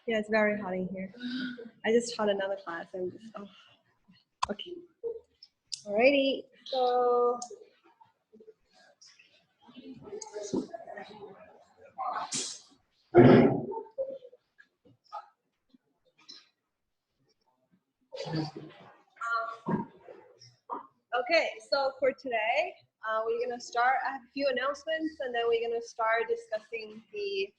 Yeah, it's very hot in here. I just taught another class and just, oh, okay. Alrighty, so. Okay, so for today, we're gonna start, I have a few announcements and then we're gonna start discussing the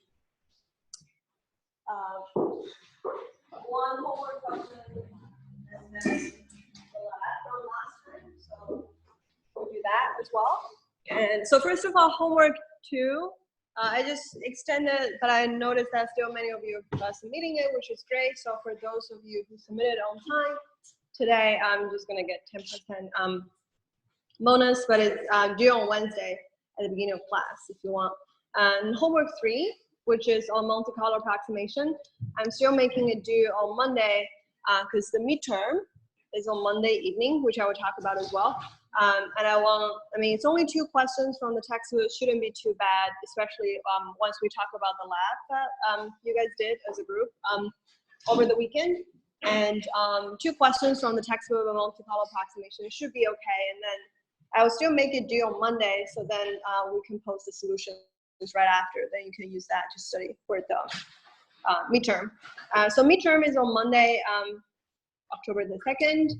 one homework question and then the lab from last time, so we'll do that as well. And so first of all, homework 2, I just extended, but I noticed that still many of you are submitting it, which is great. So for those of you who submitted on time, today I'm just gonna get 10% bonus, but it's due on Wednesday at the beginning of class if you want. And homework 3, which is on Monte Carlo approximation, I'm still making it due on Monday because the midterm is on Monday evening, which I will talk about as well. And I mean, it's only 2 questions from the textbook. It shouldn't be too bad, especially once we talk about the lab that you guys did as a group over the weekend. And 2 questions from the textbook of Monte Carlo approximation. It should be okay. And then I will still make it due on Monday, so then we can post the solutions right after. Then you can use that to study for the midterm. So midterm is on Monday, October the 2nd.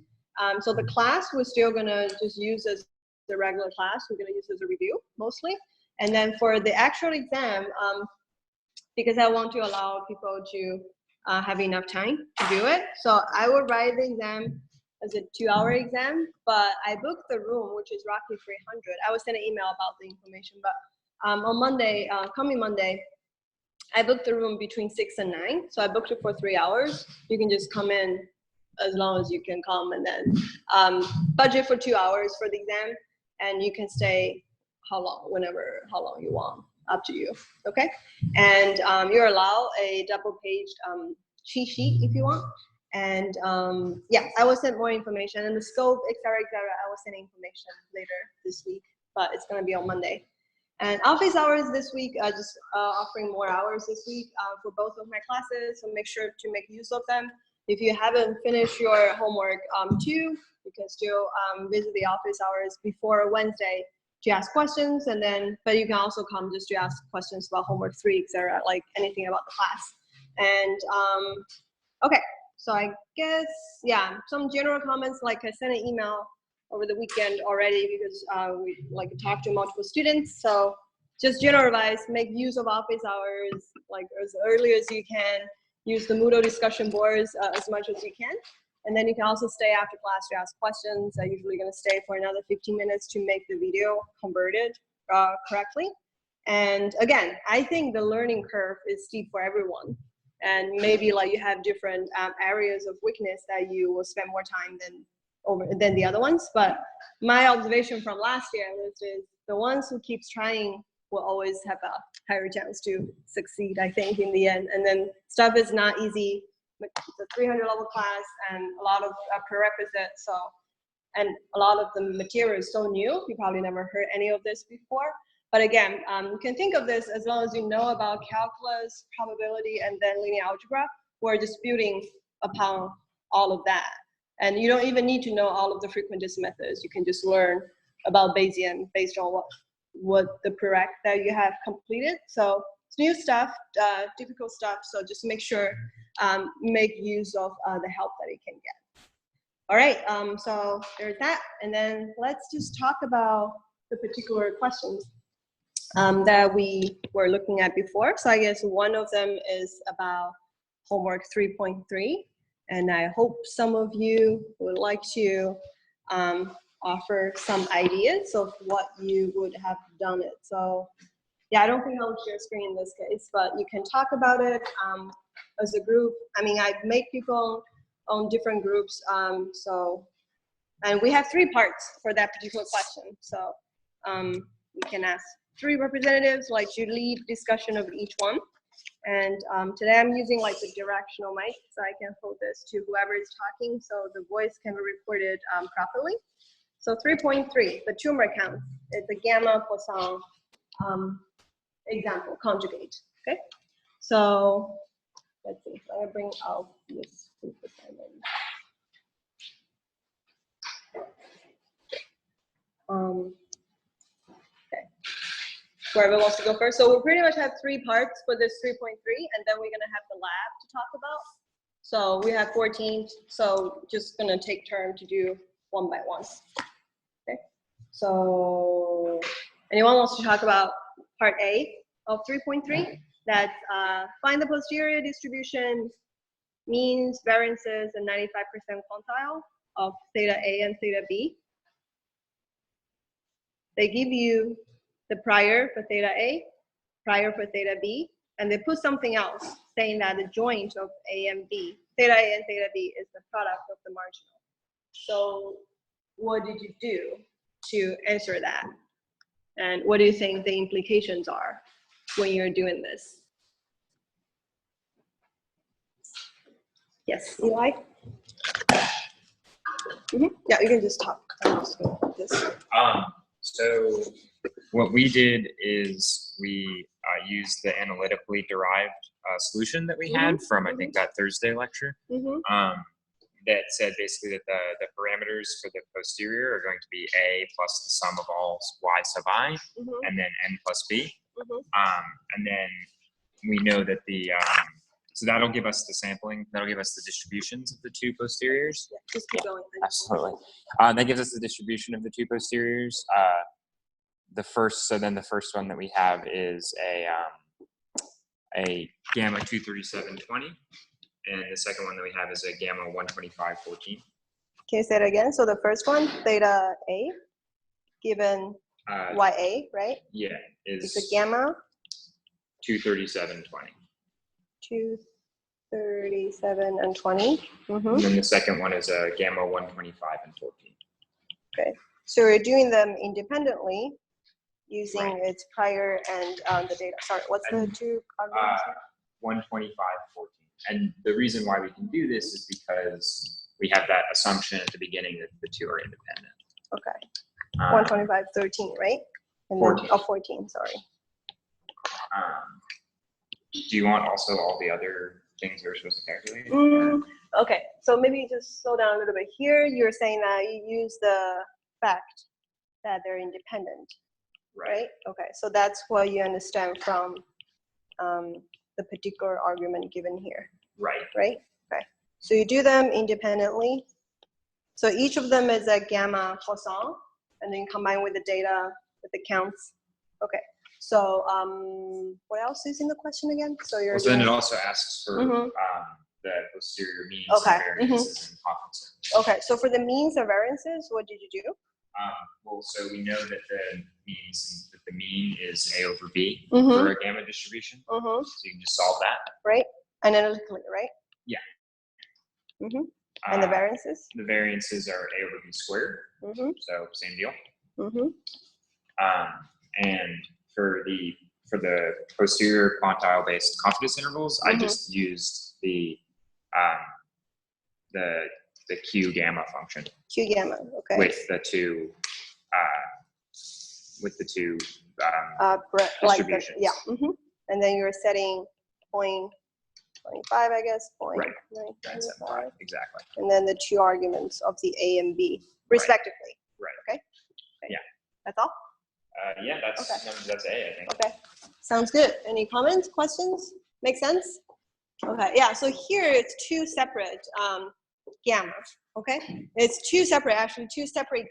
So the class we're still gonna just use as the regular class. We're gonna use as a review mostly. And then for the actual exam, because I want to allow people to have enough time to do it, so I will write the exam as a 2-hour exam, but I booked the room, which is roughly 300. I will send an email about the information, but on Monday, coming Monday, I booked the room between 6 and 9. So I booked it for 3 hours. You can just come in as long as you can come, and then budget for 2 hours for the exam, and you can stay how long you want, up to you, okay? And you're allowed a double-paged cheat sheet if you want. And yeah, I will send more information and the scope, et cetera, I will send information later this week, but it's gonna be on Monday. And office hours this week, just offering more hours this week for both of my classes, so make sure to make use of them. If you haven't finished your homework 2, you can still visit the office hours before Wednesday to ask questions, and then, but you can also come just to ask questions about homework 3, et cetera, like anything about the class. And okay. So I guess, yeah, some general comments, like I sent an email over the weekend already because we like talked to multiple students. So just general advice, make use of office hours like as early as you can, use the Moodle discussion boards as much as you can. And then you can also stay after class to ask questions. I'm usually gonna stay for another 15 minutes to make the video converted correctly. And again, I think the learning curve is steep for everyone. And maybe like you have different areas of weakness that you will spend more time than the other ones. But my observation from last year is the ones who keeps trying will always have a higher chance to succeed, I think, in the end. And then stuff is not easy. It's a 300 level class and a lot of prerequisites. So, and a lot of the material is so new. You probably never heard any of this before. But again, you can think of this as long as you know about calculus, probability, and then linear algebra. We're just building upon all of that. And you don't even need to know all of the frequentist methods. You can just learn about Bayesian based on what the prereq that you have completed. So it's new stuff, difficult stuff. So just make sure, make use of the help that you can get. All right, so there's that. And then let's just talk about the particular questions. that we were looking at before. So I guess one of them is about homework 3.3. And I hope some of you would like to offer some ideas of what you would have done it. So yeah, I don't think I'll share screen in this case, but you can talk about it as a group. I mean, I make people on different groups. And we have 3 parts for that particular question. So you can ask 3 representatives, like you lead discussion of each one. And today I'm using like the directional mic, so I can hold this to whoever is talking, so the voice can be recorded properly. So 3.3, the tumor count, it's a gamma Poisson example, conjugate, okay? So let's see, I'm gonna bring out this group assignment. Okay, whoever wants to go first. So we pretty much have 3 parts for this 3.3, and then we're gonna have the lab to talk about. So we have 14, so just gonna take turn to do one by one. Okay, so anyone wants to talk about part A of 3.3? That's find the posterior distribution, means, variances, and 95% quantile of theta A and theta B. They give you the prior for theta A, prior for theta B, and they put something else saying that the joint of A and B, theta A and theta B, is the product of the marginal. So what did you do to answer that? And what do you think the implications are when you're doing this? Yes, Eli? Yeah, you can just talk. So what we did is we used the analytically derived solution that we had from, I think, that Thursday lecture. That said basically that the parameters for the posterior are going to be A plus the sum of all y sub I, and then n plus b. And then we know that the, so that'll give us the sampling, that'll give us the distributions of the 2 posteriors. Yeah, just keep going. Absolutely. That gives us the distribution of the 2 posteriors. So then the first one that we have is a gamma 237.20. And the second one that we have is a gamma 125.14. Can you say it again? So the first one, theta A, given YA, right? Yeah. It's a gamma? 237.20. 237 and 20. And then the second one is a gamma 125 and 14. Okay. So we're doing them independently using its prior and the data. Sorry, what's the 2 arguments? 125, 14. And the reason why we can do this is because we have that assumption at the beginning that the 2 are independent. Okay. 125, 13, right? And 14. Then, 14, sorry. Do you want also all the other things we're supposed to calculate? Okay, so maybe just slow down a little bit here. You're saying that you use the fact that they're independent, right? Okay, so that's what you understand from the particular argument given here. Right? Okay. So you do them independently. So each of them is a gamma Poisson, and then combine with the data, with the counts. Okay. So what else is in the question again? So you're then it also asks for the posterior means and variances and confidence intervals. Okay. So for the means and variances, what did you do? Well, so we know that the mean is A over B for a gamma distribution. So you can just solve that. Right. Analytically, right? Yeah. And the variances? The variances are A over B squared. So same deal. And for the posterior quantile based confidence intervals, I just used the Q gamma function. Q gamma, okay. With the two distributions. And then you're setting 0.25, I guess. Right. 975, exactly. And then the 2 arguments of the A and B, respectively. Right. Okay. Yeah. That's all? Yeah, that's A, I think. Okay. Sounds good. Any comments, questions? Make sense? Okay. Yeah. So here it's 2 separate gammas. Okay. It's 2 separate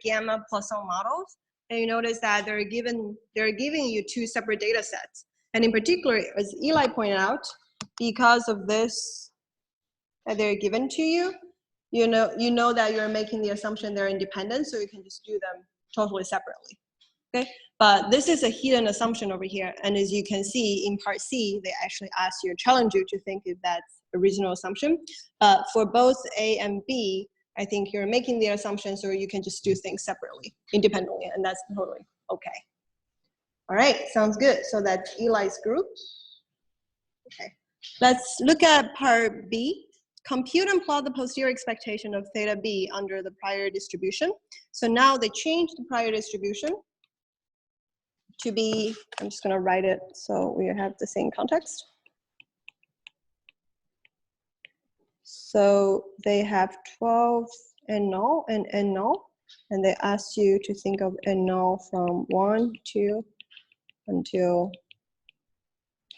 gamma Poisson models. and you notice that they're giving you two separate data sets. And in particular, as Eli pointed out, because of this that they're given to you, you know that you're making the assumption they're independent, so you can just do them totally separately. Okay, but this is a hidden assumption over here, and as you can see in part C, they actually ask you, challenge you to think if that's a reasonable assumption. For both A and B, I think you're making the assumption, so you can just do things separately, independently, and that's totally okay. All right, sounds good. So that's Eli's group. Okay, let's look at part B. Compute and plot the posterior expectation of theta B under the prior distribution. So now they changed the prior distribution to be, I'm just gonna write it so we have the same context. So they have 12 N null and N null, and they ask you to think of N null from 1, 2, until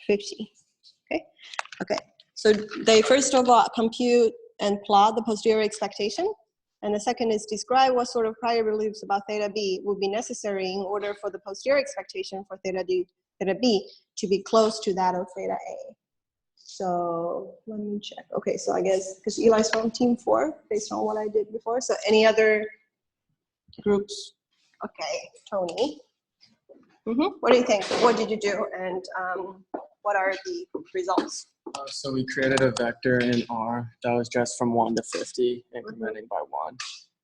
50, okay. So they first of all compute and plot the posterior expectation. And the second is describe what sort of prior beliefs about theta B would be necessary in order for the posterior expectation for theta B to be close to that of theta A. So let me check. Okay, so I guess, because Eli's from team 4, based on what I did before. So any other groups? Okay, Tony. What do you think? What did you do? And what are the results? So we created a vector in R that was just from 1 to 50, incrementing by 1.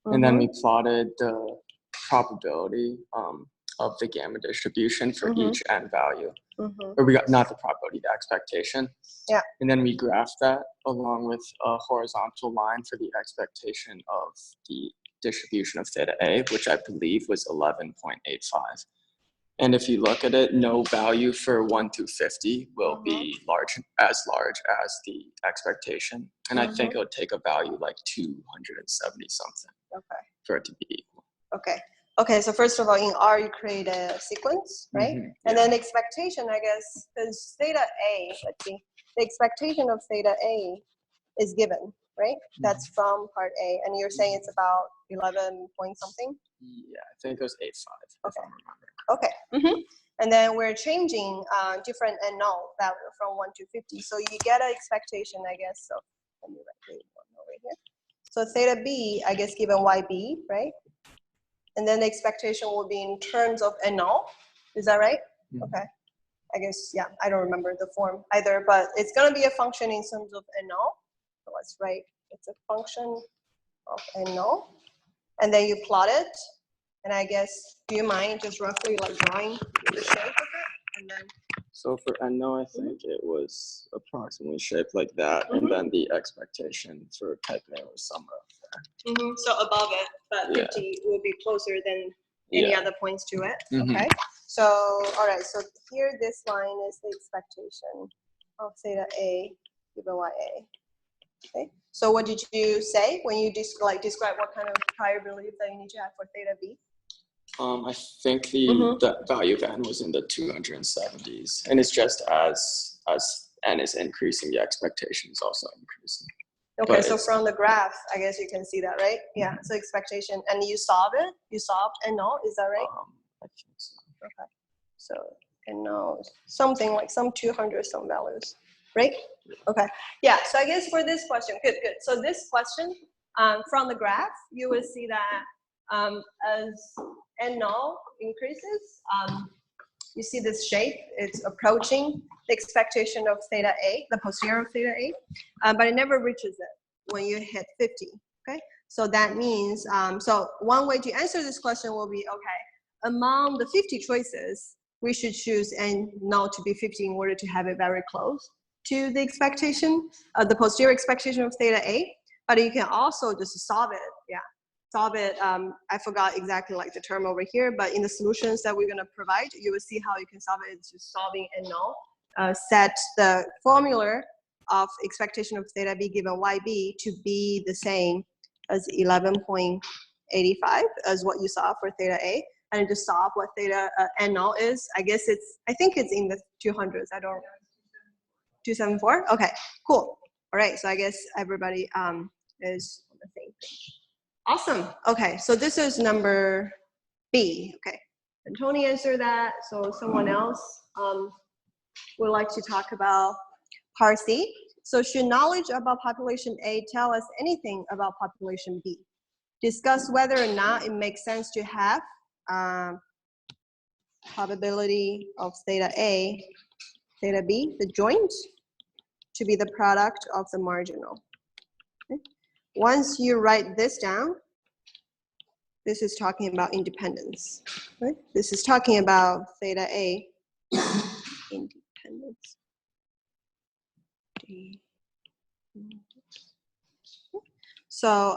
And then we plotted the probability of the gamma distribution for each n value. Or we got, not the probability, the expectation. Yeah. And then we graphed that along with a horizontal line for the expectation of the distribution of theta A, which I believe was 11.85. And if you look at it, no value for 1 to 50 will be large as the expectation. And I think it would take a value like 270 something for it to be equal. Okay, so first of all, in R, you create a sequence, right? And then expectation, I guess, is theta A, let's see, the expectation of theta A is given, right? That's from part A, and you're saying it's about 11 point something? Yeah, I think it was 8.5, if I remember. Okay, and then we're changing different and null value from 1 to 50. So you get an expectation, I guess. So let me write one over here. So theta B, I guess, given YB, right? And then the expectation will be in terms of n null. Is that right? Okay. I guess, yeah, I don't remember the form either, but it's going to be a function in terms of n null. So let's write it's a function of n null. And then you plot it. And I guess, do you mind just roughly like drawing the shape of it? And then. So for n null, I think it was approximately shaped like that. And then the expectation for type A was somewhere up there. So above it, but 50 will be closer than any other points to it. Okay. So, all right. So here, this line is the expectation of theta A given YA. Okay. So what did you say when you describe what kind of prior belief that you need to have for theta B? I think the value of n was in the 270s, and it's just as n is increasing, the expectation is also increasing. Okay, so from the graph, I guess you can see that, right? Yeah, so expectation, and you solve it? You solved n null, is that right? I think so. Okay, so n null, something like some 200 some values, right? Okay, yeah, so I guess for this question, good. So this question, from the graph, you will see that as n null increases, you see this shape, it's approaching the expectation of theta A, the posterior of theta A, but it never reaches it when you hit 50, okay? So that means, so one way to answer this question will be, okay, among the 50 choices, we should choose n null to be 50 in order to have it very close to the expectation, the posterior expectation of theta A, but you can also just solve it, solve it. I forgot exactly like the term over here, but in the solutions that we're gonna provide, you will see how you can solve it. It's just solving n null. Set the formula of expectation of theta B given YB to be the same as 11.85 as what you saw for theta A, and just solve what theta n null is. I guess I think it's in the 200s. I don't. 274. Okay, cool. All right, so I guess everybody is on the same page. Awesome. Okay, so this is number B. Okay, And Tony answered that, so someone else would like to talk about part C. So should knowledge about population A tell us anything about population B? Discuss whether or not it makes sense to have probability of theta A, theta B, the joint, to be the product of the marginal. Okay. Once you write this down, this is talking about independence. Right? This is talking about theta A, independence. So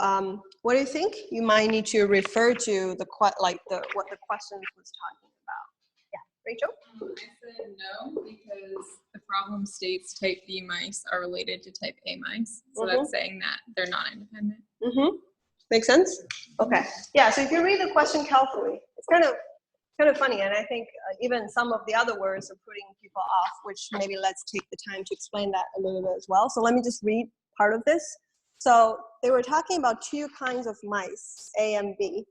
what do you think? You might need to refer to the what the question was talking about. Yeah, Rachel? I said no because the problem states type B mice are related to type A mice. So that's saying that they're not independent. Make sense? Okay. Yeah, so if you read the question carefully, it's kind of funny, and I think even some of the other words are putting people off, which maybe let's take the time to explain that a little bit as well. So let me just read part of this. So they were talking about two kinds of mice, A and B,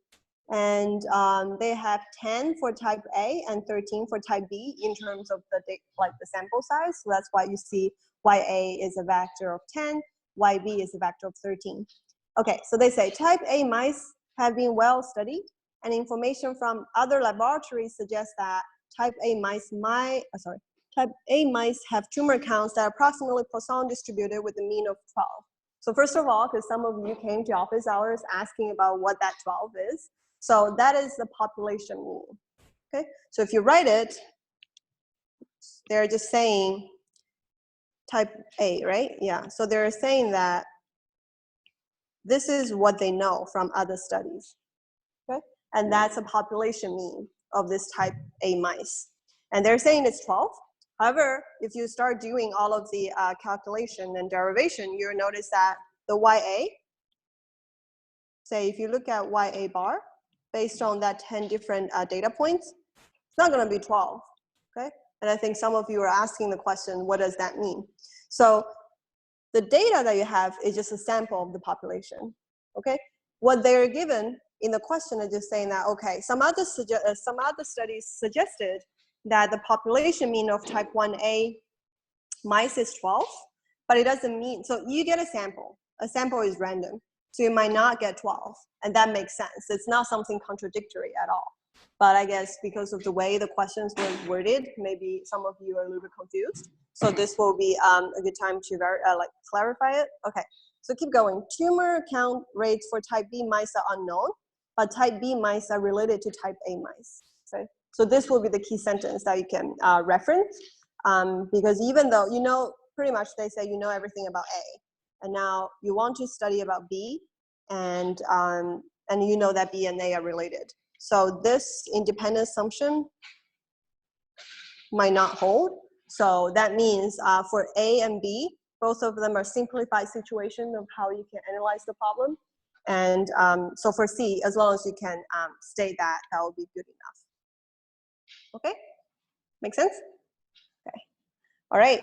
and they have 10 for type A and 13 for type B in terms of the sample size. So that's why you see YA is a vector of 10, YB is a vector of 13. Okay, so they say type A mice have been well studied, and information from other laboratories suggests that type A mice have tumor counts that are approximately Poisson distributed with a mean of 12. So first of all, because some of you came to office hours asking about what that 12 is, so that is the population mean. Okay, so if you write it, they're just saying type A, right? Yeah, so they're saying that this is what they know from other studies, okay? And that's a population mean of this type A mice. And they're saying it's 12. However, if you start doing all of the calculation and derivation, you'll notice that the YA, say if you look at YA bar, based on that 10 different data points, it's not gonna be 12, okay? And I think some of you are asking the question, what does that mean? So the data that you have is just a sample of the population, okay? What they're given in the question is just saying that, okay, some other studies suggested that the population mean of type 1A mice is 12, but it doesn't mean, so you get a sample. A sample is random, so you might not get 12, and that makes sense. It's not something contradictory at all. But I guess because of the way the questions were worded, maybe some of you are a little bit confused. So this will be a good time to clarify it. Okay, so keep going. Tumor count rates for type B mice are unknown, but type B mice are related to type A mice. Okay, so this will be the key sentence that you can reference, because even though you know, pretty much they say you know everything about A, and now you want to study about B, and you know that B and A are related. So this independent assumption might not hold. So that means for A and B, both of them are simplified situations of how you can analyze the problem. And so for C, as long as you can state that, that will be good enough. Okay, make sense? Okay, all right,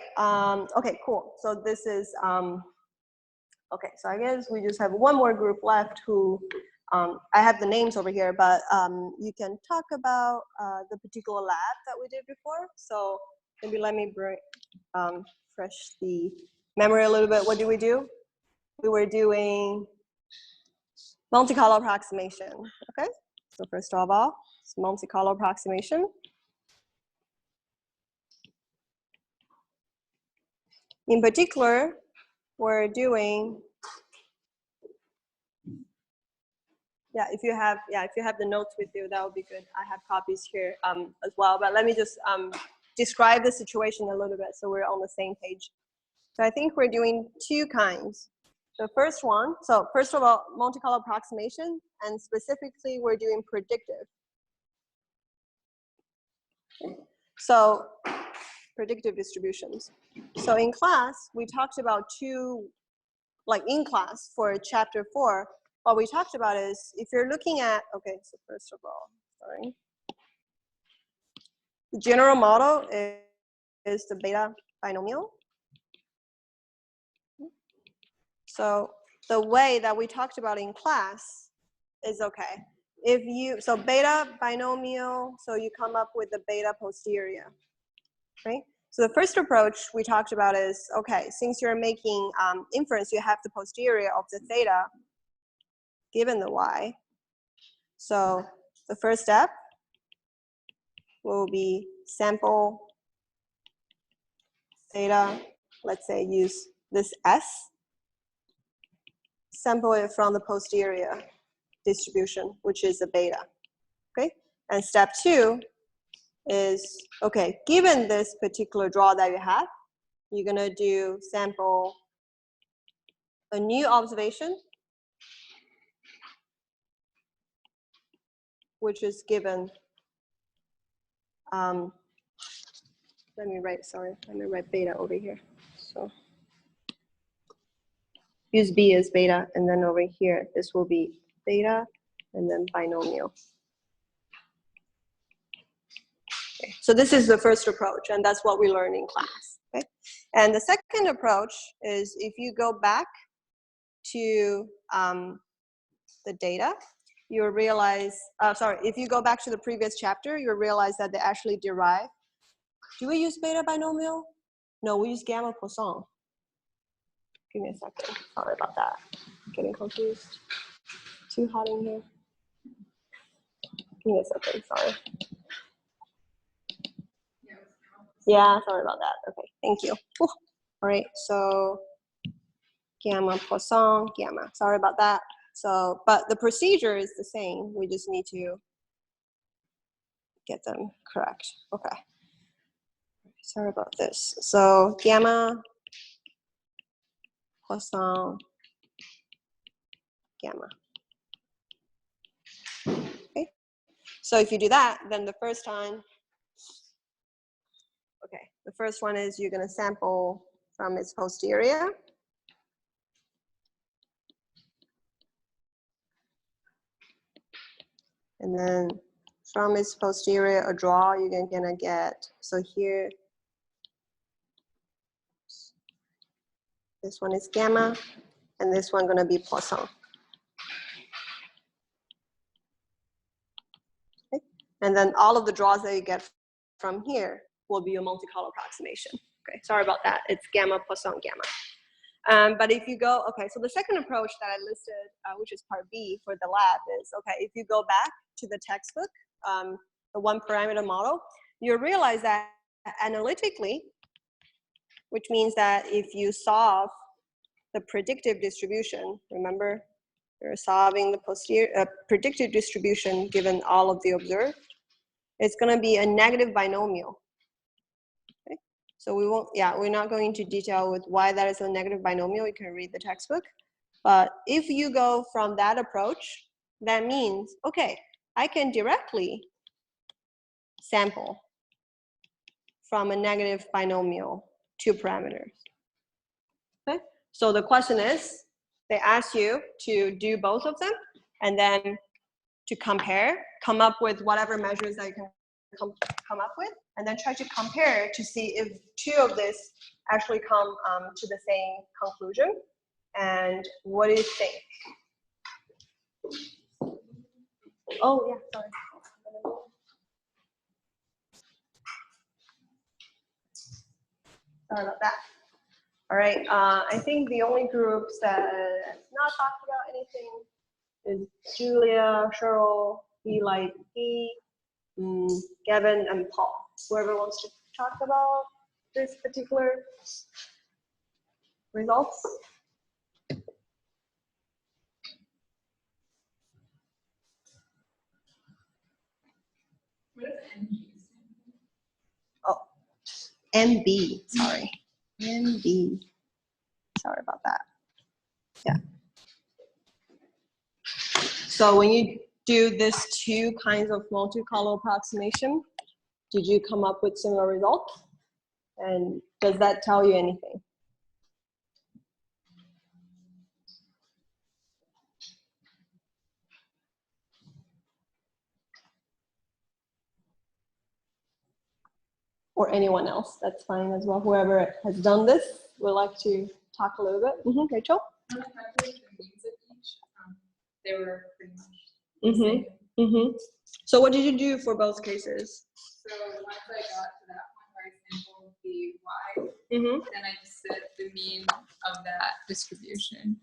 okay, cool. So this is, okay, so I guess we just have one more group left who, I have the names over here, but you can talk about the particular lab that we did before. So maybe let me bring, refresh the memory a little bit. What did we do? We were doing Monte Carlo approximation, okay? So first of all, it's Monte Carlo approximation. In particular, we're doing, if you have the notes with you, that would be good. I have copies here as well, but let me just describe the situation a little bit so we're on the same page. So I think we're doing two kinds. The first one, so first of all, Monte Carlo approximation, and specifically we're doing predictive. So predictive distributions. So in class, we talked about two, like in class for chapter 4, what we talked about is if you're looking at, okay, so first of all, sorry. The general model is the beta binomial. So the way that we talked about in class is okay. if you, so beta binomial, so you come up with the beta posterior, right? So the first approach we talked about is, okay, since you're making inference, you have the posterior of the theta given the y. So the first step will be sample theta, let's say use this S, sample it from the posterior distribution, which is a beta, okay? And step 2 is, okay, given this particular draw that you have, you're gonna do sample a new observation, which is given, let me write beta over here. So use B as beta, and then over here, this will be beta, and then binomial. Okay. So this is the first approach, and that's what we learn in class. Okay? And the second approach is if you go back to the data, you'll realize, if you go back to the previous chapter, you'll realize that they actually derive. Do we use beta binomial? No, we use gamma Poisson. Give me a second. Sorry about that. Getting confused. Too hot in here. Give me a second. Sorry. Yeah, sorry about that. Okay, thank you. Whew. All right, so gamma Poisson, gamma. Sorry about that. So, but the procedure is the same. We just need to get them correct. Okay. Sorry about this. So gamma Poisson, gamma. Okay. So if you do that, then the first time, okay, the first one is you're going to sample from its posterior. And then from its posterior, a draw, you're going to get, so here, this one is gamma, and this one going to be Poisson. Okay. And then all of the draws that you get from here will be a multicolor approximation. Okay, sorry about that. It's gamma, Poisson, gamma. But if you go, okay, so the second approach that I listed, which is part B for the lab, is, okay, if you go back to the textbook, the one parameter model, you'll realize that analytically, which means that if you solve the predictive distribution, remember, you're solving the posterior predictive distribution given all of the observed, it's going to be a negative binomial. Okay? So we won't, yeah, we're not going into detail with why that is a negative binomial. You can read the textbook. But if you go from that approach, that means, okay, I can directly sample from a negative binomial 2 parameters. Okay? So the question is, they ask you to do both of them and then to compare, come up with whatever measures that you can come up with, and then try to compare to see if 2 of this actually come to the same conclusion. And what do you think? Oh, yeah, sorry. Sorry about that. All right, I think the only groups that has not talked about anything is Julia, Cheryl, Eli, Gavin, and Paul. Whoever wants to talk about this particular results. What is NG? Oh, MB, sorry. MB. Sorry about that. Yeah. So when you do this 2 kinds of multicolor approximation, did you come up with similar results? And does that tell you anything? Or anyone else, that's fine as well. Whoever has done this would like to talk a little bit. Rachel? When I calculated the means of each, they were pretty much the same. So what did you do for both cases? So once I got to that point where I sampled the y, then I just said the mean of that distribution.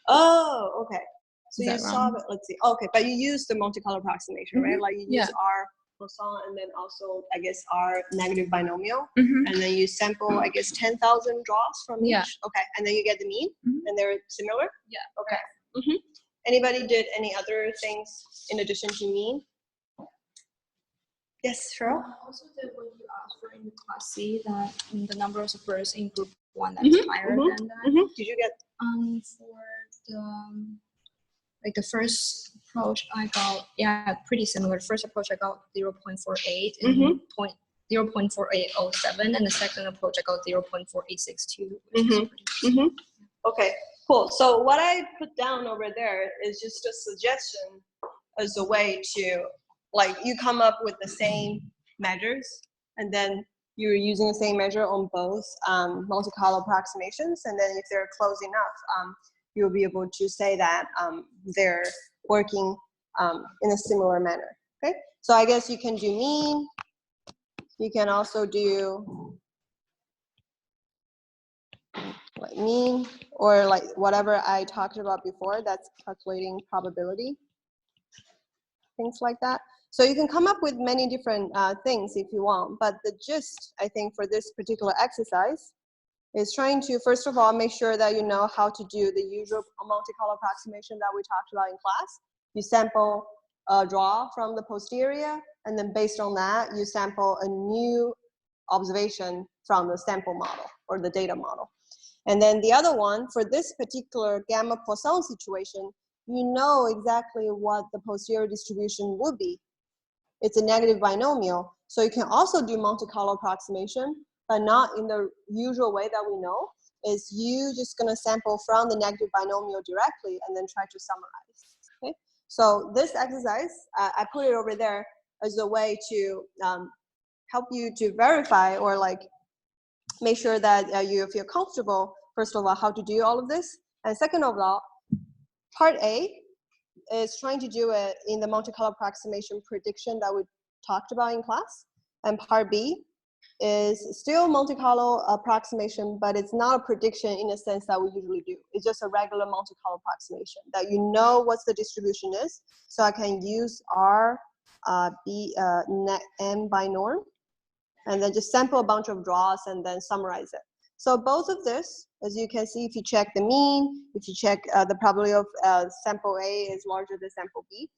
Oh, okay. So Is you that saw wrong? that, let's see. Okay, but you used the multicolor approximation, right? Like you use R Poisson and then also, I guess, R negative binomial. And then you sample, I guess, 10,000 draws from each. Okay, and then you get the mean, and they're similar? Yeah. Okay. Anybody did any other things in addition to mean? Yes, Cheryl? Also, that when you asked for in class C, that the number of supers in group 1 that's higher than that. Did you get? For the like the first approach, I got pretty similar. First approach I got 0.48 and 0.4807, and the second approach I got 0.4862. Which is pretty Okay, cool. So what I put down over there is just a suggestion as a way to, like, you come up with the same measures, and then you're using the same measure on both multicolor approximations, and then if they're close enough, you'll be able to say that they're working in a similar manner. Okay, so I guess you can do mean. You can also do like mean, or like whatever I talked about before, that's calculating probability, things like that. So you can come up with many different things if you want, but the gist, I think, for this particular exercise is trying to, first of all, make sure that you know how to do the usual multicolor approximation that we talked about in class. You sample a draw from the posterior, and then based on that, you sample a new observation from the sample model or the data model. And then the other one, for this particular gamma Poisson situation, you know exactly what the posterior distribution would be. It's a negative binomial. So you can also do multicolor approximation, but not in the usual way that we know, is you just gonna sample from the negative binomial directly and then try to summarize, okay? So this exercise, I put it over there as a way to help you to verify or like make sure that you feel comfortable, first of all, how to do all of this. And second of all, part A is trying to do it in the multicolor approximation prediction that we talked about in class. And part B is still multicolor approximation, but it's not a prediction in the sense that we usually do. It's just a regular multicolor approximation that you know what the distribution is. So I can use R, B, M by norm, and then just sample a bunch of draws and then summarize it. So both of this, as you can see, if you check the mean, if you check the probability of sample A is larger than sample B,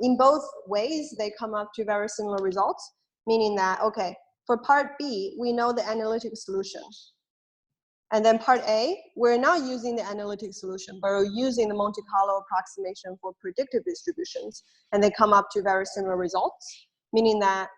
in both ways, they come up to very similar results, meaning that, okay, for part B, we know the analytic solution. And then part A, we're not using the analytic solution, but we're using the Monte Carlo approximation for predictive distributions, and they come up to very similar results, meaning that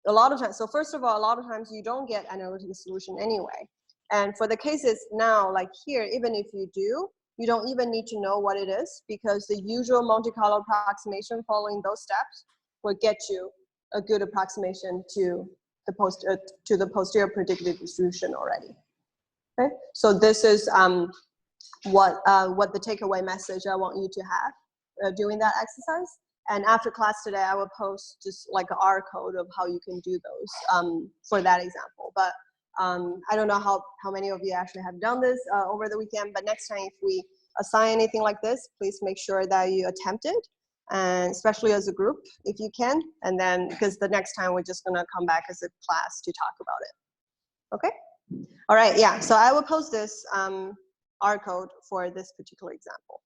a lot of times, so first of all, a lot of times you don't get analytic solution anyway. And for the cases now, like here, even if you do, you don't even need to know what it is, because the usual Monte Carlo approximation following those steps will get you a good approximation to the posterior predictive distribution already. Okay, so this is what the takeaway message I want you to have doing that exercise. And after class today, I will post just like an R code of how you can do those for that example. But I don't know how many of you actually have done this over the weekend, but next time if we assign anything like this, please make sure that you attempt it, and especially as a group if you can. And then, because the next time we're just gonna come back as a class to talk about it. Okay? All right, yeah, so I will post this R code for this particular example.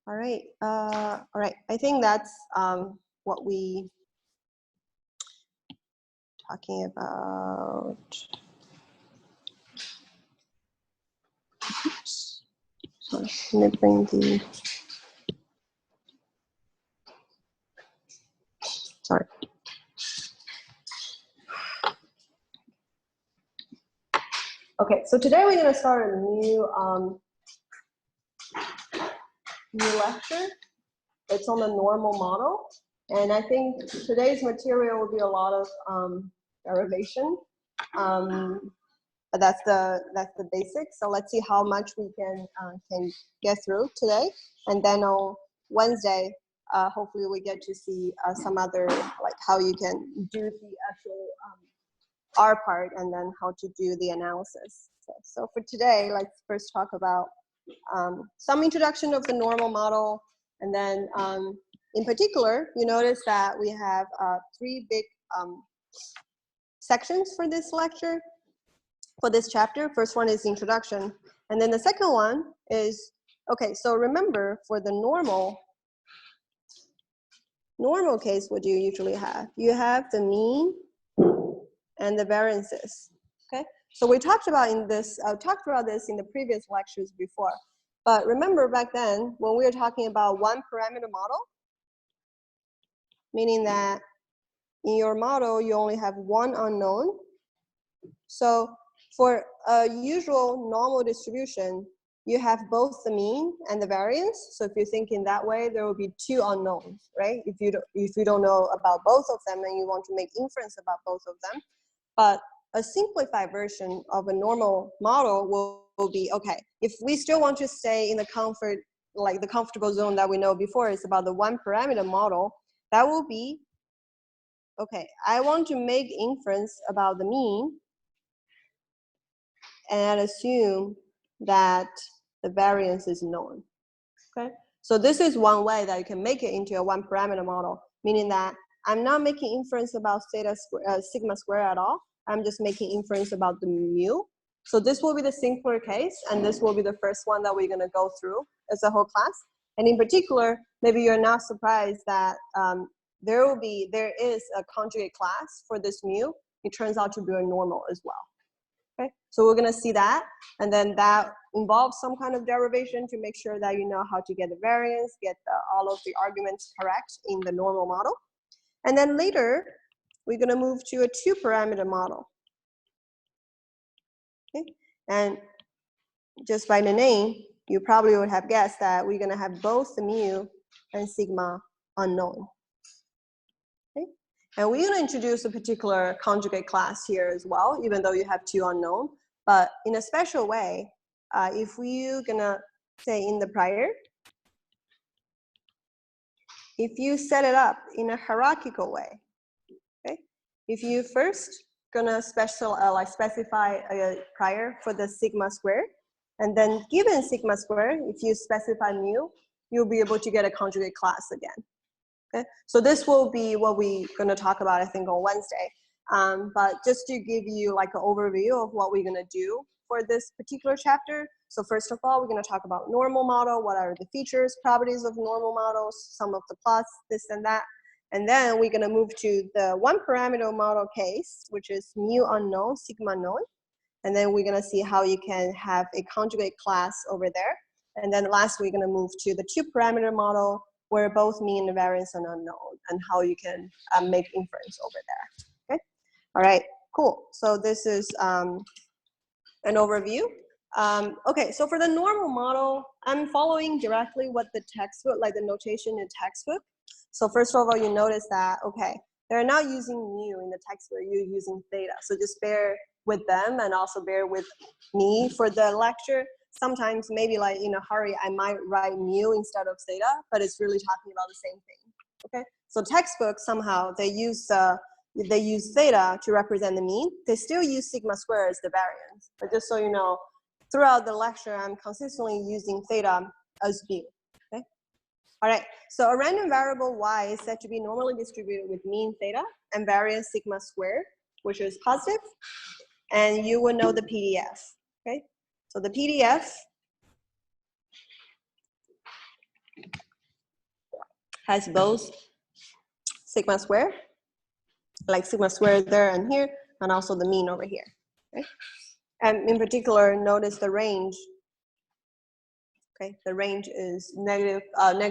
All right, I think that's what we talking about. So let me bring the, sorry. Okay, so today we're gonna start a new lecture. It's on the normal model. And I think today's material will be a lot of derivation. But that's the basics. So let's see how much we can get through today. And then on Wednesday, hopefully we get to see some other, like how you can do the actual R part and then how to do the analysis. So for today, let's first talk about some introduction of the normal model. And then in particular, you notice that we have 3 big sections for this lecture, for this chapter. First one is introduction. And then the second one is, okay, so remember for the normal case, what do you usually have? You have the mean and the variances, okay? So we talked about this in the previous lectures before. But remember back then, when we were talking about one parameter model, meaning that in your model, you only have one unknown. So for a usual normal distribution, you have both the mean and the variance. So if you think in that way, there will be 2 unknowns, right? If you don't know about both of them and you want to make inference about both of them. But a simplified version of a normal model will be, okay, if we still want to stay in the comfortable zone that we know before, is about the one parameter model, that will be, okay, I want to make inference about the mean and assume that the variance is known, okay? So this is one way that you can make it into a one parameter model, meaning that I'm not making inference about sigma square at all. I'm just making inference about the mu. So this will be the simpler case, and this will be the first one that we're gonna go through as a whole class. And in particular, maybe you're not surprised that there is a conjugate class for this mu. It turns out to be a normal as well. Okay, so we're gonna see that, and then that involves some kind of derivation to make sure that you know how to get the variance, get all of the arguments correct in the normal model. And then later, we're gonna move to a 2 parameter model. Okay, and just by the name, you probably would have guessed that we're gonna have both the mu and sigma unknown. Okay, and we're gonna introduce a particular conjugate class here as well, even though you have 2 unknown, but in a special way. If we're gonna say in the prior, if you set it up in a hierarchical way, okay, if you first gonna specify a prior for the sigma square, and then given sigma square, if you specify mu, you'll be able to get a conjugate class again. Okay, so this will be what we're gonna talk about, I think, on Wednesday. But just to give you like an overview of what we're gonna do for this particular chapter. So first of all, we're gonna talk about normal model, what are the features, properties of normal models, some of the plots, this and that. And then we're gonna move to the one parameter model case, which is mu unknown, sigma known. And then we're gonna see how you can have a conjugate class over there. And then last, we're gonna move to the 2 parameter model where both mean and variance are unknown and how you can make inference over there, okay? All right, cool. So this is an overview. Okay, so for the normal model, I'm following directly what the textbook, like the notation in textbook. So first of all, you notice that, okay, they're not using mu in the textbook, you're using theta. So just bear with them and also bear with me for the lecture. Sometimes maybe like in a hurry, I might write mu instead of theta, but it's really talking about the same thing, okay? So textbook, somehow they use theta to represent the mean. They still use sigma square as the variance. But just so you know, throughout the lecture, I'm consistently using theta as mu, okay? All right, so a random variable y is said to be normally distributed with mean theta and variance sigma squared, which is positive, and you will know the PDF, okay? So the PDF has both sigma squared, like sigma squared there and here, and also the mean over here, okay? And in particular, notice the range. Okay, the range is negative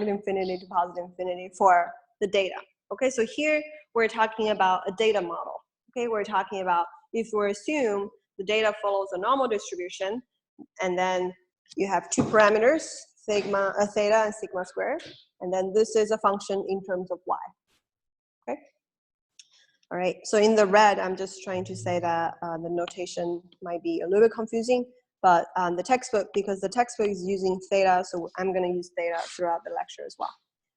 infinity to positive infinity for the data. Okay, so here we're talking about a data model. Okay, we're talking about if we assume the data follows a normal distribution, and then you have 2 parameters, theta and sigma squared, and then this is a function in terms of y. Okay. All right, so in the red, I'm just trying to say that the notation might be a little bit confusing, but the textbook, because the textbook is using theta, so I'm gonna use theta throughout the lecture as well.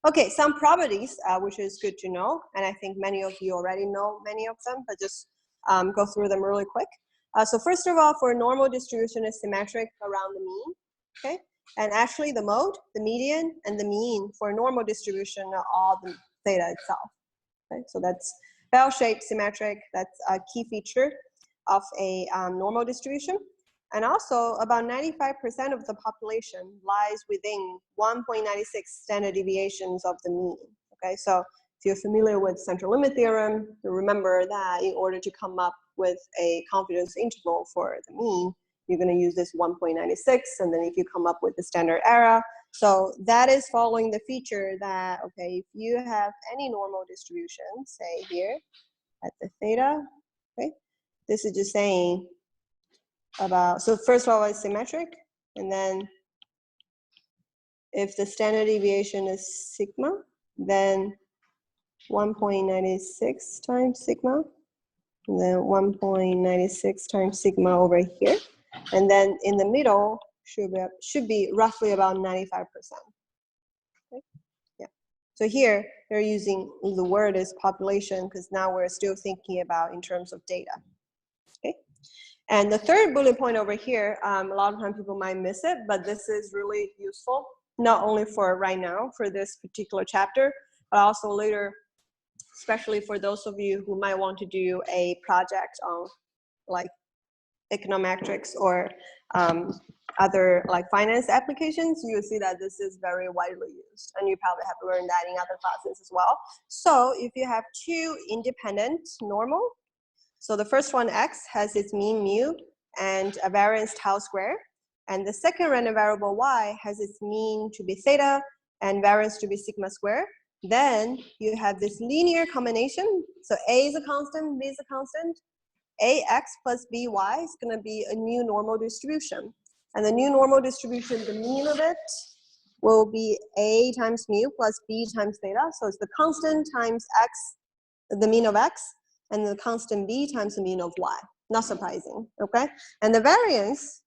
Okay, some properties, which is good to know, and I think many of you already know many of them, but just go through them really quick. So first of all, for a normal distribution is symmetric around the mean, okay? And actually the mode, the median, and the mean for a normal distribution are all the theta itself, okay? So that's bell-shaped symmetric, that's a key feature of a normal distribution. And also about 95% of the population lies within 1.96 standard deviations of the mean, okay? So if you're familiar with central limit theorem, you remember that in order to come up with a confidence interval for the mean, you're gonna use this 1.96, and then if you come up with the standard error. So that is following the feature that, okay, if you have any normal distribution, say here at the theta, okay? This is just saying about, so first of all, it's symmetric, and then if the standard deviation is sigma, then 1.96 times sigma, and then 1.96 times sigma over here, and then in the middle should be roughly about 95%. Okay? Yeah. So here they're using the word is population because now we're still thinking about in terms of data. Okay. And the third bullet point over here, a lot of times people might miss it, but this is really useful, not only for right now, for this particular chapter, but also later, especially for those of you who might want to do a project on like econometrics or other like finance applications, you will see that this is very widely used, and you probably have learned that in other classes as well. So if you have two independent normal, so the first one, x, has its mean mu and a variance tau square. And the second random variable y has its mean to be theta and variance to be sigma square. Then you have this linear combination. So a is a constant, b is a constant. Ax plus by is going to be a new normal distribution. And the new normal distribution, the mean of it will be a times mu plus b times theta. So it's the constant times x, the mean of x, and the constant b times the mean of y. Not surprising, okay? And the variance,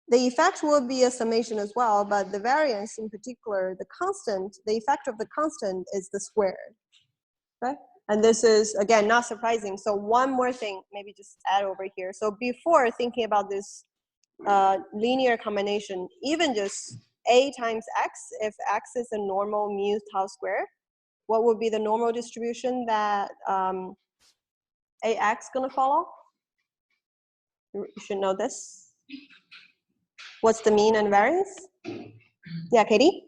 the effect will be a summation as well, but the variance in particular, the constant, the effect of the constant is the squared, okay? And this is, again, not surprising. So one more thing, maybe just add over here. So before thinking about this linear combination, even just a times x, if x is a normal mu tau square, what would be the normal distribution that AX gonna follow? You should know this. What's the mean and variance? Yeah, Katie?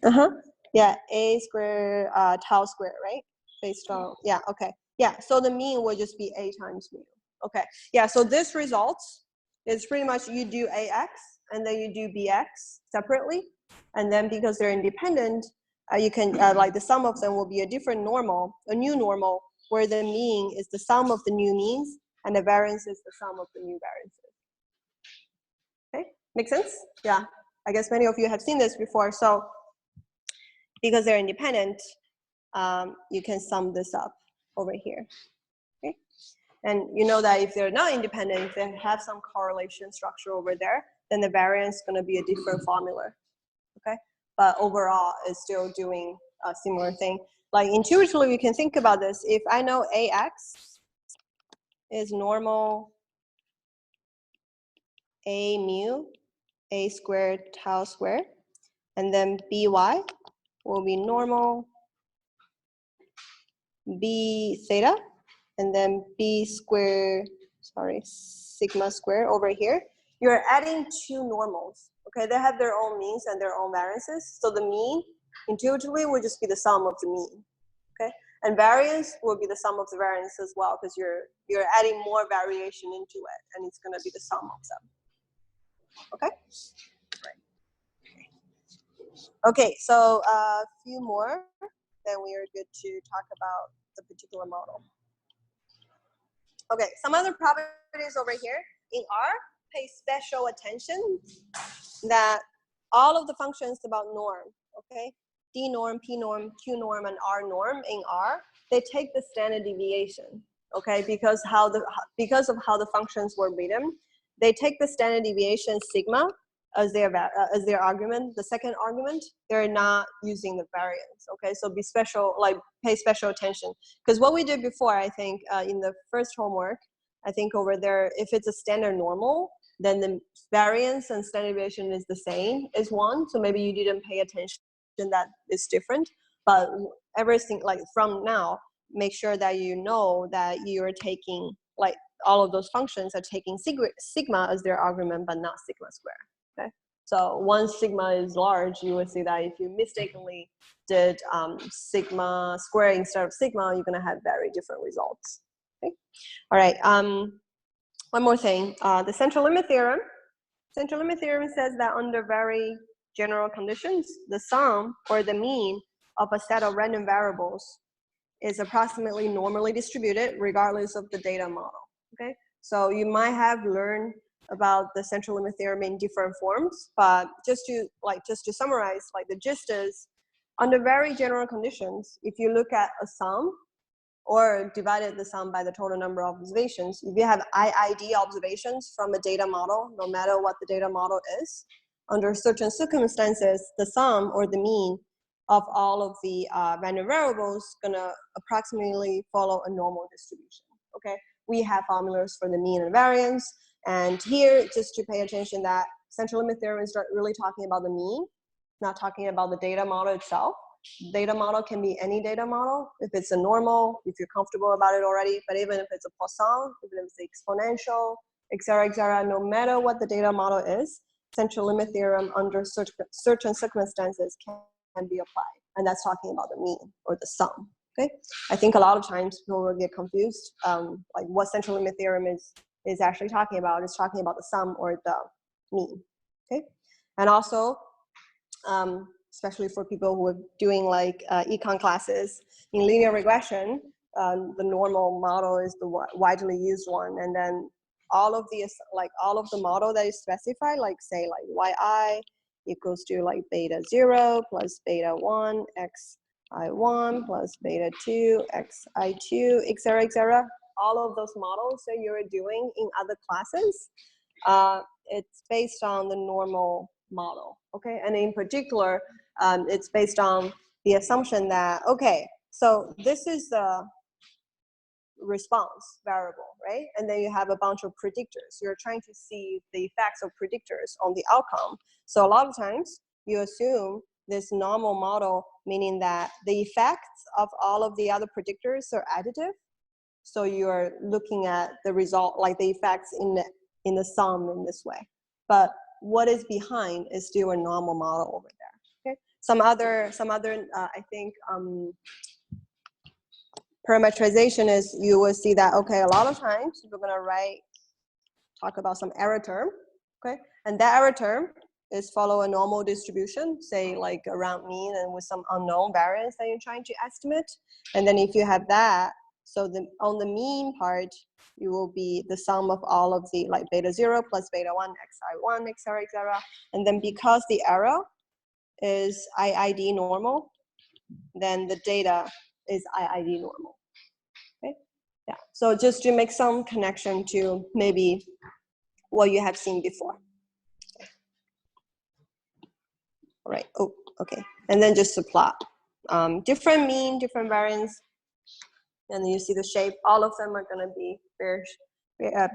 Uh-huh. Yeah, a square tau square, right? Based on, yeah, okay. Yeah, so the mean will just be a times mu. Okay, yeah, so this result is pretty much you do AX and then you do BX separately. And then because they're independent, you can, like the sum of them will be a different normal, a new normal, where the mean is the sum of the new means and the variance is the sum of the new variances. Okay, make sense? Yeah, I guess many of you have seen this before. So because they're independent, you can sum this up over here. Okay, and you know that if they're not independent, if they have some correlation structure over there, then the variance is going to be a different formula. Okay, but overall it's still doing a similar thing. Like intuitively we can think about this. If I know AX is normal a mu a squared tau squared, and then by will be normal b theta, and then b squared, sorry, sigma squared over here. You're adding two normals. Okay, they have their own means and their own variances. So the mean intuitively will just be the sum of the mean. Okay, and variance will be the sum of the variance as well, because you're adding more variation into it, and it's going to be the sum of them. Okay. Okay, so a few more, then we are good to talk about the particular model. Okay, some other properties over here in R, pay special attention that all of the functions about norm, okay? D norm, P norm, Q norm, and R norm in R, they take the standard deviation, okay? Because of how the functions were written, they take the standard deviation sigma as their argument, the second argument. They're not using the variance. Okay, so be special, like pay special attention, because what we did before, I think in the first homework, I think over there, if it's a standard normal, then the variance and standard deviation is the same as 1. So maybe you didn't pay attention that it's different. But everything, like from now, make sure that you know that you're taking, like all of those functions are taking sigma as their argument, but not sigma square. Okay. So once sigma is large, you will see that if you mistakenly did sigma square instead of sigma, you're gonna have very different results. Okay. All right. One more thing. The central limit theorem. Central limit theorem says that under very general conditions, the sum or the mean of a set of random variables is approximately normally distributed regardless of the data model. Okay. So you might have learned about the central limit theorem in different forms, but just to summarize, like the gist is, under very general conditions, if you look at a sum or divided the sum by the total number of observations, if you have IID observations from a data model, no matter what the data model is, under certain circumstances, the sum or the mean of all of the random variables gonna approximately follow a normal distribution. Okay, we have formulas for the mean and variance. And here, just to pay attention that central limit theorem is really talking about the mean, not talking about the data model itself. Data model can be any data model. If it's a normal, if you're comfortable about it already, but even if it's a Poisson, even if it's exponential, et cetera, no matter what the data model is, central limit theorem under certain circumstances can be applied. And that's talking about the mean or the sum. Okay, I think a lot of times people will get confused, like what central limit theorem is actually talking about. It's talking about the sum or the mean. Okay, and also, especially for people who are doing like econ classes, in linear regression, the normal model is the widely used one, and then all of the model that is specified, like say like yi equals to like beta 0 plus beta 1 xi1 plus beta 2 xi2, etc. All of those models that you're doing in other classes, it's based on the normal model, okay? And in particular, it's based on the assumption that, okay, so this is the response variable, right? And then you have a bunch of predictors. You're trying to see the effects of predictors on the outcome. So a lot of times you assume this normal model, meaning that the effects of all of the other predictors are additive. So you're looking at the result, like the effects in the sum in this way. But what is behind is still a normal model over there. Okay. Some other I think parametrization is, you will see that, okay, a lot of times we're gonna talk about some error term, okay? And that error term is follow a normal distribution, say like around mean and with some unknown variance that you're trying to estimate. And then if you have that, so on the mean part, you will be the sum of all of the like beta 0 plus beta 1, xi1, etc. And then because the error is IID normal, then the data is IID normal. Okay, yeah. So just to make some connection to maybe what you have seen before. All right. Oh, okay. And then just to plot different mean, different variance, and then you see the shape. All of them are going to be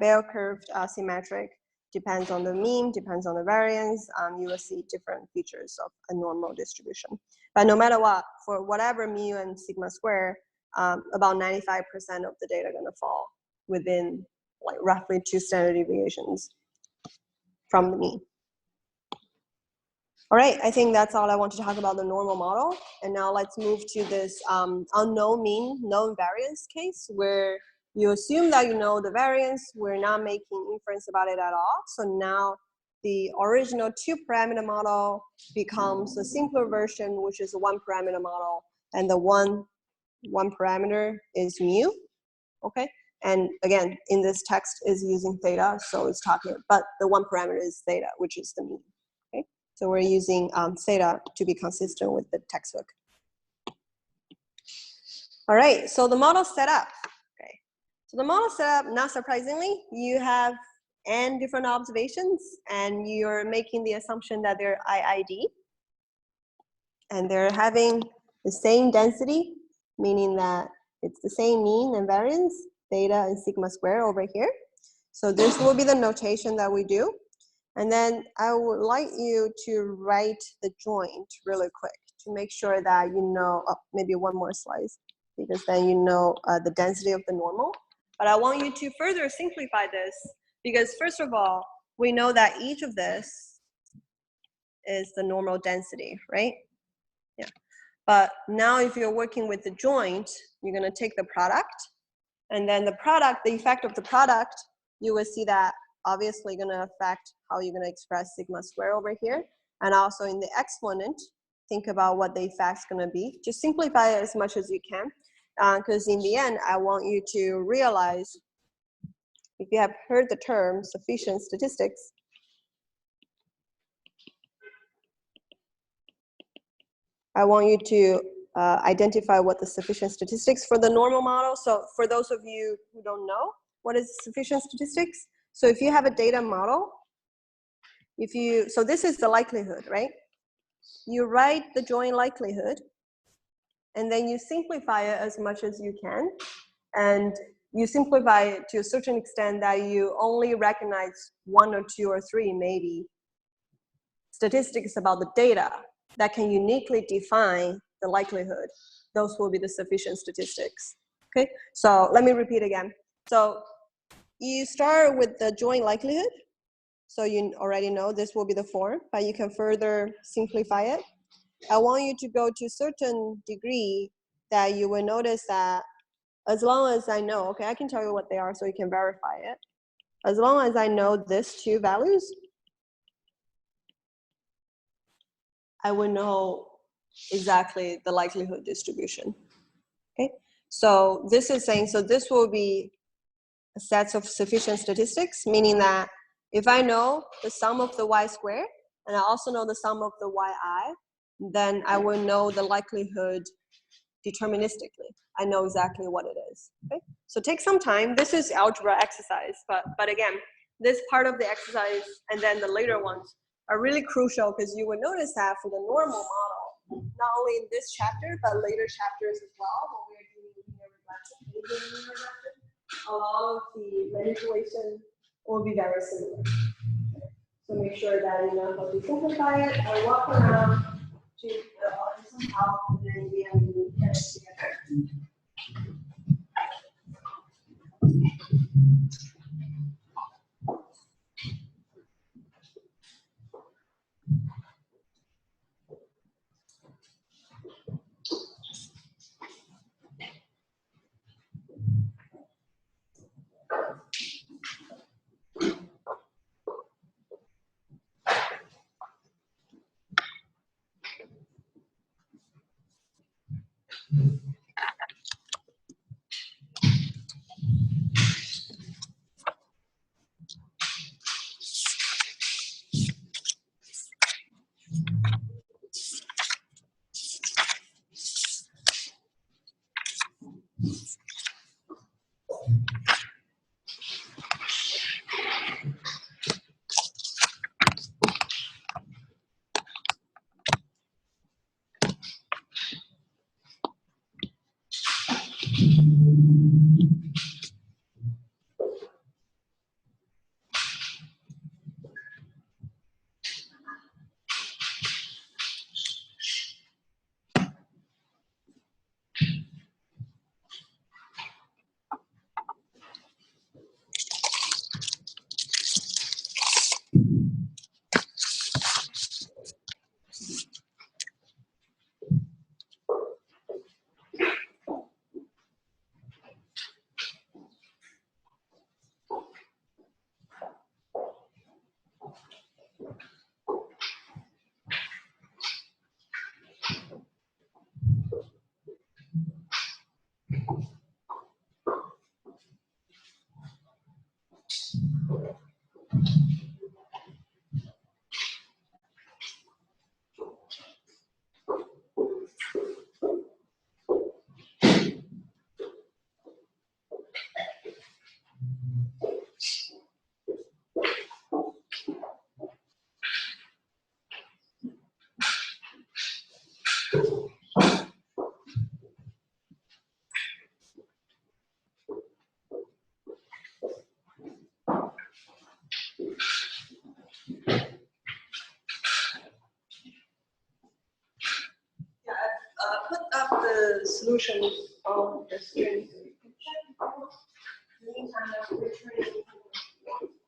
bell curved, symmetric. Depends on the mean, depends on the variance. You will see different features of a normal distribution. But no matter what, for whatever mu and sigma square, about 95% of the data are going to fall within like roughly 2 standard deviations from the mean. All right, I think that's all I want to talk about the normal model. And now let's move to this unknown mean, known variance case, where you assume that you know the variance. We're not making inference about it at all. So now the original 2-parameter model becomes a simpler version, which is a 1-parameter model. And the one parameter is mu, okay? And again, in this text is using theta, so it's talking, but the 1 parameter is theta, which is the mean, okay? So we're using theta to be consistent with the textbook. All right, so the model setup, okay? So the model setup, not surprisingly, you have n different observations, and you're making the assumption that they're IID, and they're having the same density, meaning that it's the same mean and variance, theta and sigma square over here. So this will be the notation that we do. And then I would like you to write the joint really quick to make sure that you know, oh, maybe one more slice, because then you know the density of the normal. But I want you to further simplify this, because first of all, we know that each of this is the normal density, right? Yeah. But now if you're working with the joint, you're gonna take the product, and then the product, the effect of the product, you will see that obviously gonna affect how you're gonna express sigma square over here. And also in the exponent, think about what the effect's gonna be. Just simplify it as much as you can, because in the end, I want you to realize, if you have heard the term sufficient statistics, I want you to identify what the sufficient statistics for the normal model. So for those of you who don't know, what is sufficient statistics? So if you have a data model, so this is the likelihood, right? You write the joint likelihood, and then you simplify it as much as you can. And you simplify it to a certain extent that you only recognize 1 or 2 or 3 maybe statistics about the data that can uniquely define the likelihood. Those will be the sufficient statistics. Okay, so let me repeat again. So you start with the joint likelihood. So you already know this will be the form, but you can further simplify it. I want you to go to a certain degree that you will notice that as long as I know, okay, I can tell you what they are so you can verify it. As long as I know these 2 values, I will know exactly the likelihood distribution. Okay, so this is saying, so this will be a set of sufficient statistics, meaning that if I know the sum of the y squared, and I also know the sum of the yi, then I will know the likelihood deterministically. I know exactly what it is. Okay, so take some time. This is algebra exercise, but again, this part of the exercise and then the later ones are really crucial, because you will notice that for the normal model, not only in this chapter, but later chapters as well, when we're doing linear regression, a lot of the manipulation will be very similar. So make sure that you know how to simplify it and walk around to some help, and then we have to get it together. the solution on the screen. So you can check. Meantime, I'm returning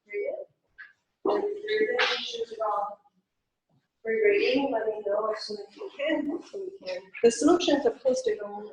period. And if there's any issues about regrading, let me know as soon as you can. So we can. The solutions are posted on the.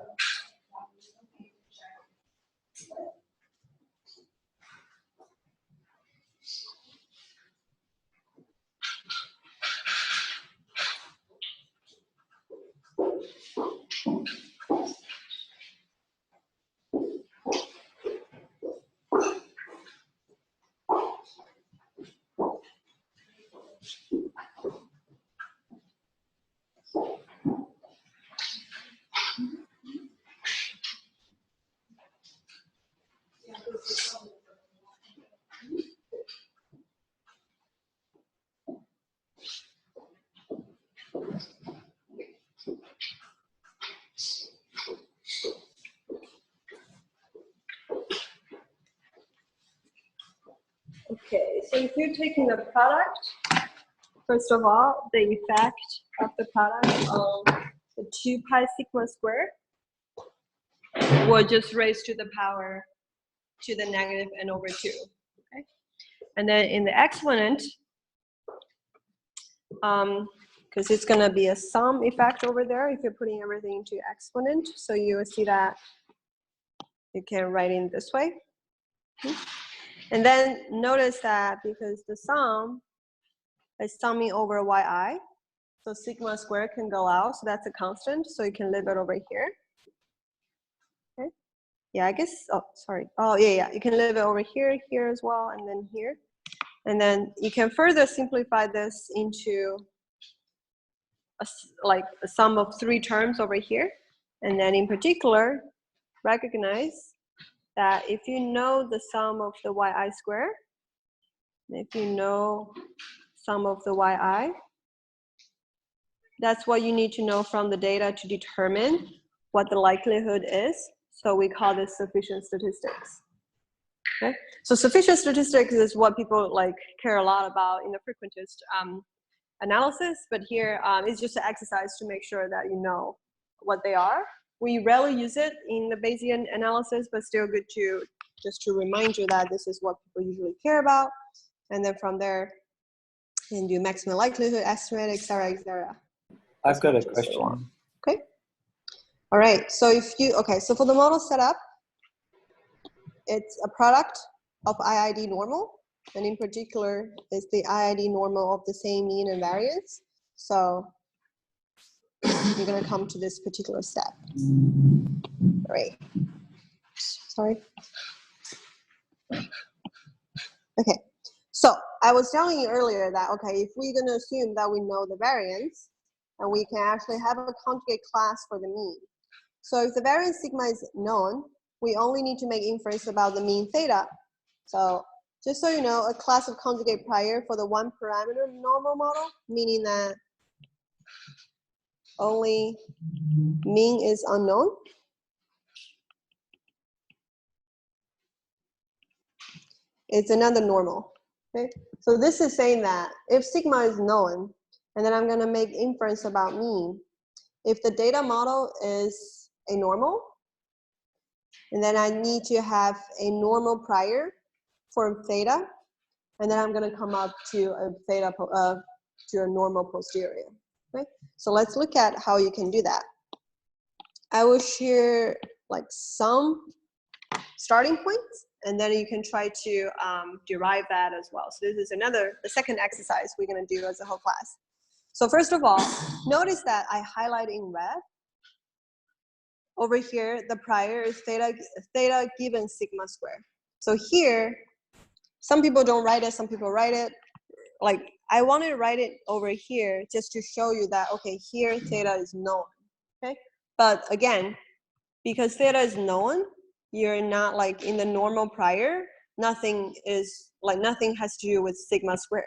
Okay, so if you're taking the product, first of all, the effect of the product on the 2 pi sigma squared will just raise to the power to the negative n over 2. Okay, and then in the exponent, because it's going to be a sum effect over there if you're putting everything into exponent, so you will see that you can write in this way. And then notice that because the sum is summing over yi, so sigma squared can go out, so that's a constant, so you can leave it over here. Okay. Yeah, I guess, oh, sorry. Oh, yeah, you can leave it over here, here as well, and then here. And then you can further simplify this into like a sum of 3 terms over here. And then in particular, recognize that if you know the sum of the yi squared, if you know sum of the yi, that's what you need to know from the data to determine what the likelihood is. So we call this sufficient statistics. Okay, so sufficient statistics is what people like care a lot about in the frequentist analysis, but here it's just an exercise to make sure that you know what they are. We rarely use it in the Bayesian analysis, but still good to just to remind you that this is what people usually care about. And then from there, you can do maximum likelihood estimate, et cetera, et cetera. I've got a question. Okay. All right. So if you, okay, so for the model setup, it's a product of IID normal, and in particular, it's the IID normal of the same mean and variance. So you're going to come to this particular step. All right. Sorry. Okay. So I was telling you earlier that, okay, if we're going to assume that we know the variance, and we can actually have a conjugate class for the mean. So if the variance sigma is known, we only need to make inference about the mean theta. So just so you know, a class of conjugate prior for the 1 parameter normal model, meaning that only mean is unknown. It's another normal. Okay? So this is saying that if sigma is known, and then I'm going to make inference about mean, if the data model is a normal, and then I need to have a normal prior for theta, and then I'm going to come up to a theta to a normal posterior. Okay? So let's look at how you can do that. I will share like some starting points, and then you can try to derive that as well. So this is the second exercise we're going to do as a whole class. So first of all, notice that I highlight in red. Over here, the prior is theta given sigma squared. So here, some people don't write it, some people write it. Like, I want to write it over here just to show you that, okay, here theta is known, okay? But again, because theta is known, you're not like in the normal prior, nothing has to do with sigma squared.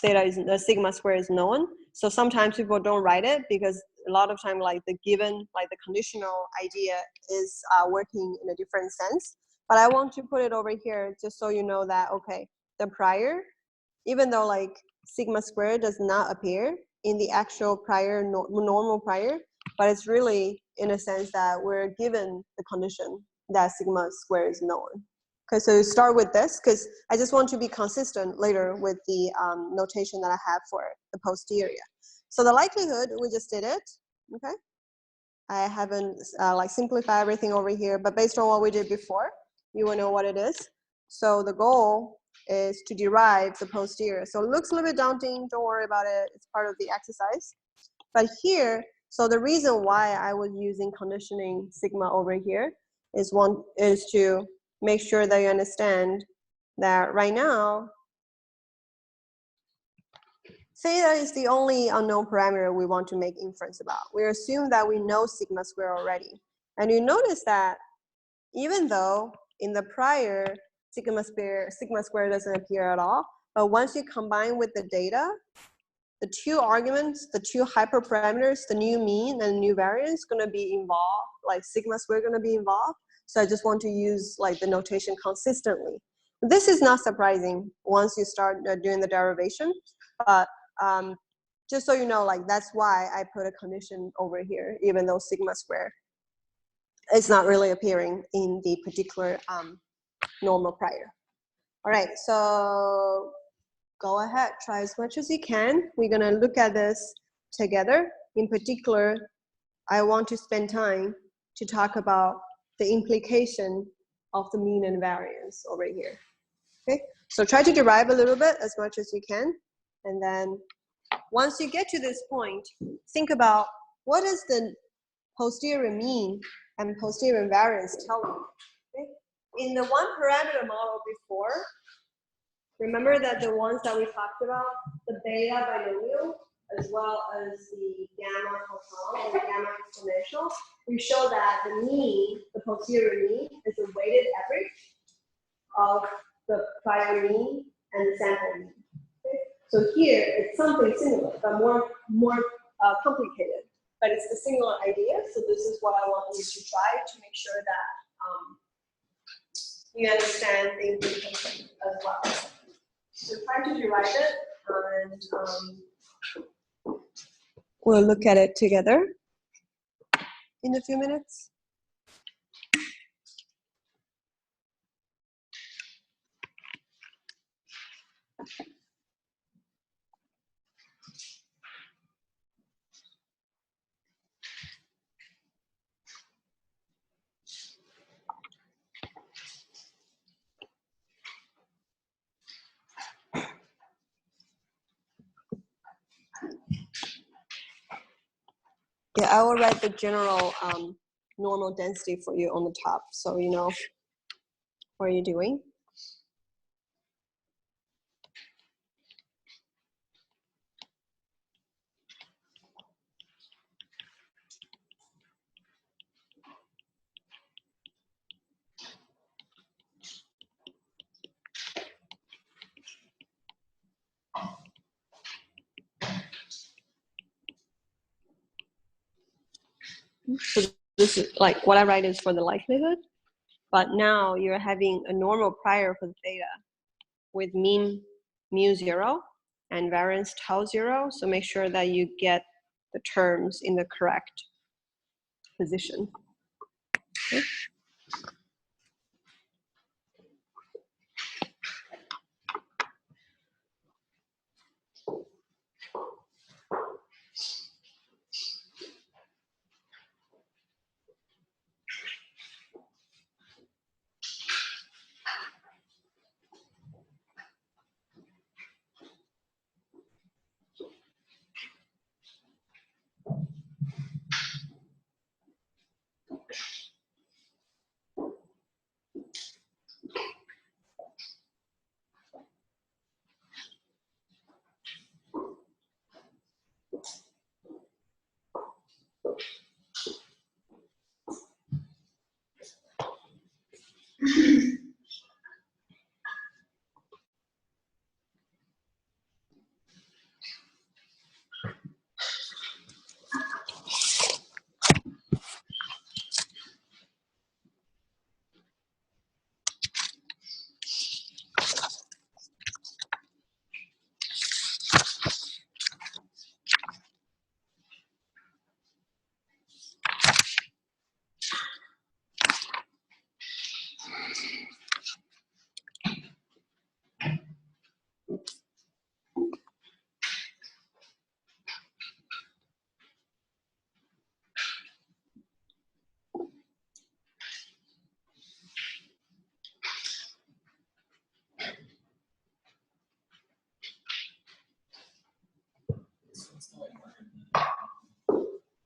The sigma squared is known. So sometimes people don't write it because a lot of time like the given, like the conditional idea is working in a different sense. But I want to put it over here just so you know that, okay, the prior, even though like sigma squared does not appear in the actual prior, normal prior, but it's really in a sense that we're given the condition that sigma square is known. Okay, so you start with this, because I just want to be consistent later with the notation that I have for the posterior. So the likelihood, we just did it, okay? I haven't like simplified everything over here, but based on what we did before, you will know what it is. So the goal is to derive the posterior. So it looks a little bit daunting, don't worry about it, it's part of the exercise. But here, so the reason why I was using conditioning sigma over here is to make sure that you understand that right now, theta is the only unknown parameter we want to make inference about. We assume that we know sigma square already. And you notice that even though in the prior sigma square doesn't appear at all, but once you combine with the data, the two arguments, the two hyperparameters, the new mean and new variance gonna be involved, like sigma square gonna be involved. So I just want to use like the notation consistently. This is not surprising once you start doing the derivation, but just so you know, like that's why I put a condition over here, even though sigma square is not really appearing in the particular normal prior. All right, so go ahead, try as much as you can. We're gonna look at this together. In particular, I want to spend time to talk about the implication of the mean and variance over here. Okay, so try to derive a little bit as much as you can. And then once you get to this point, think about what is the posterior mean and posterior variance tell you. Okay? In the one parameter model before, remember that the ones that we talked about, the beta binomial, as well as the gamma cosine and the gamma exponential, we show that the mean, the posterior mean, is a weighted average of the prior mean and the sample mean. Okay? So here, it's something similar, but more complicated. But it's the similar idea, so this is what I want you to try to make sure that you understand the implication as well. So try to derive it, and we'll look at it together in a few minutes. Yeah, I will write the general normal density for you on the top, so you know what you're doing. So this is like what I write is for the likelihood, but now you're having a normal prior for the theta with mean mu 0 and variance tau 0. So make sure that you get the terms in the correct position. Okay.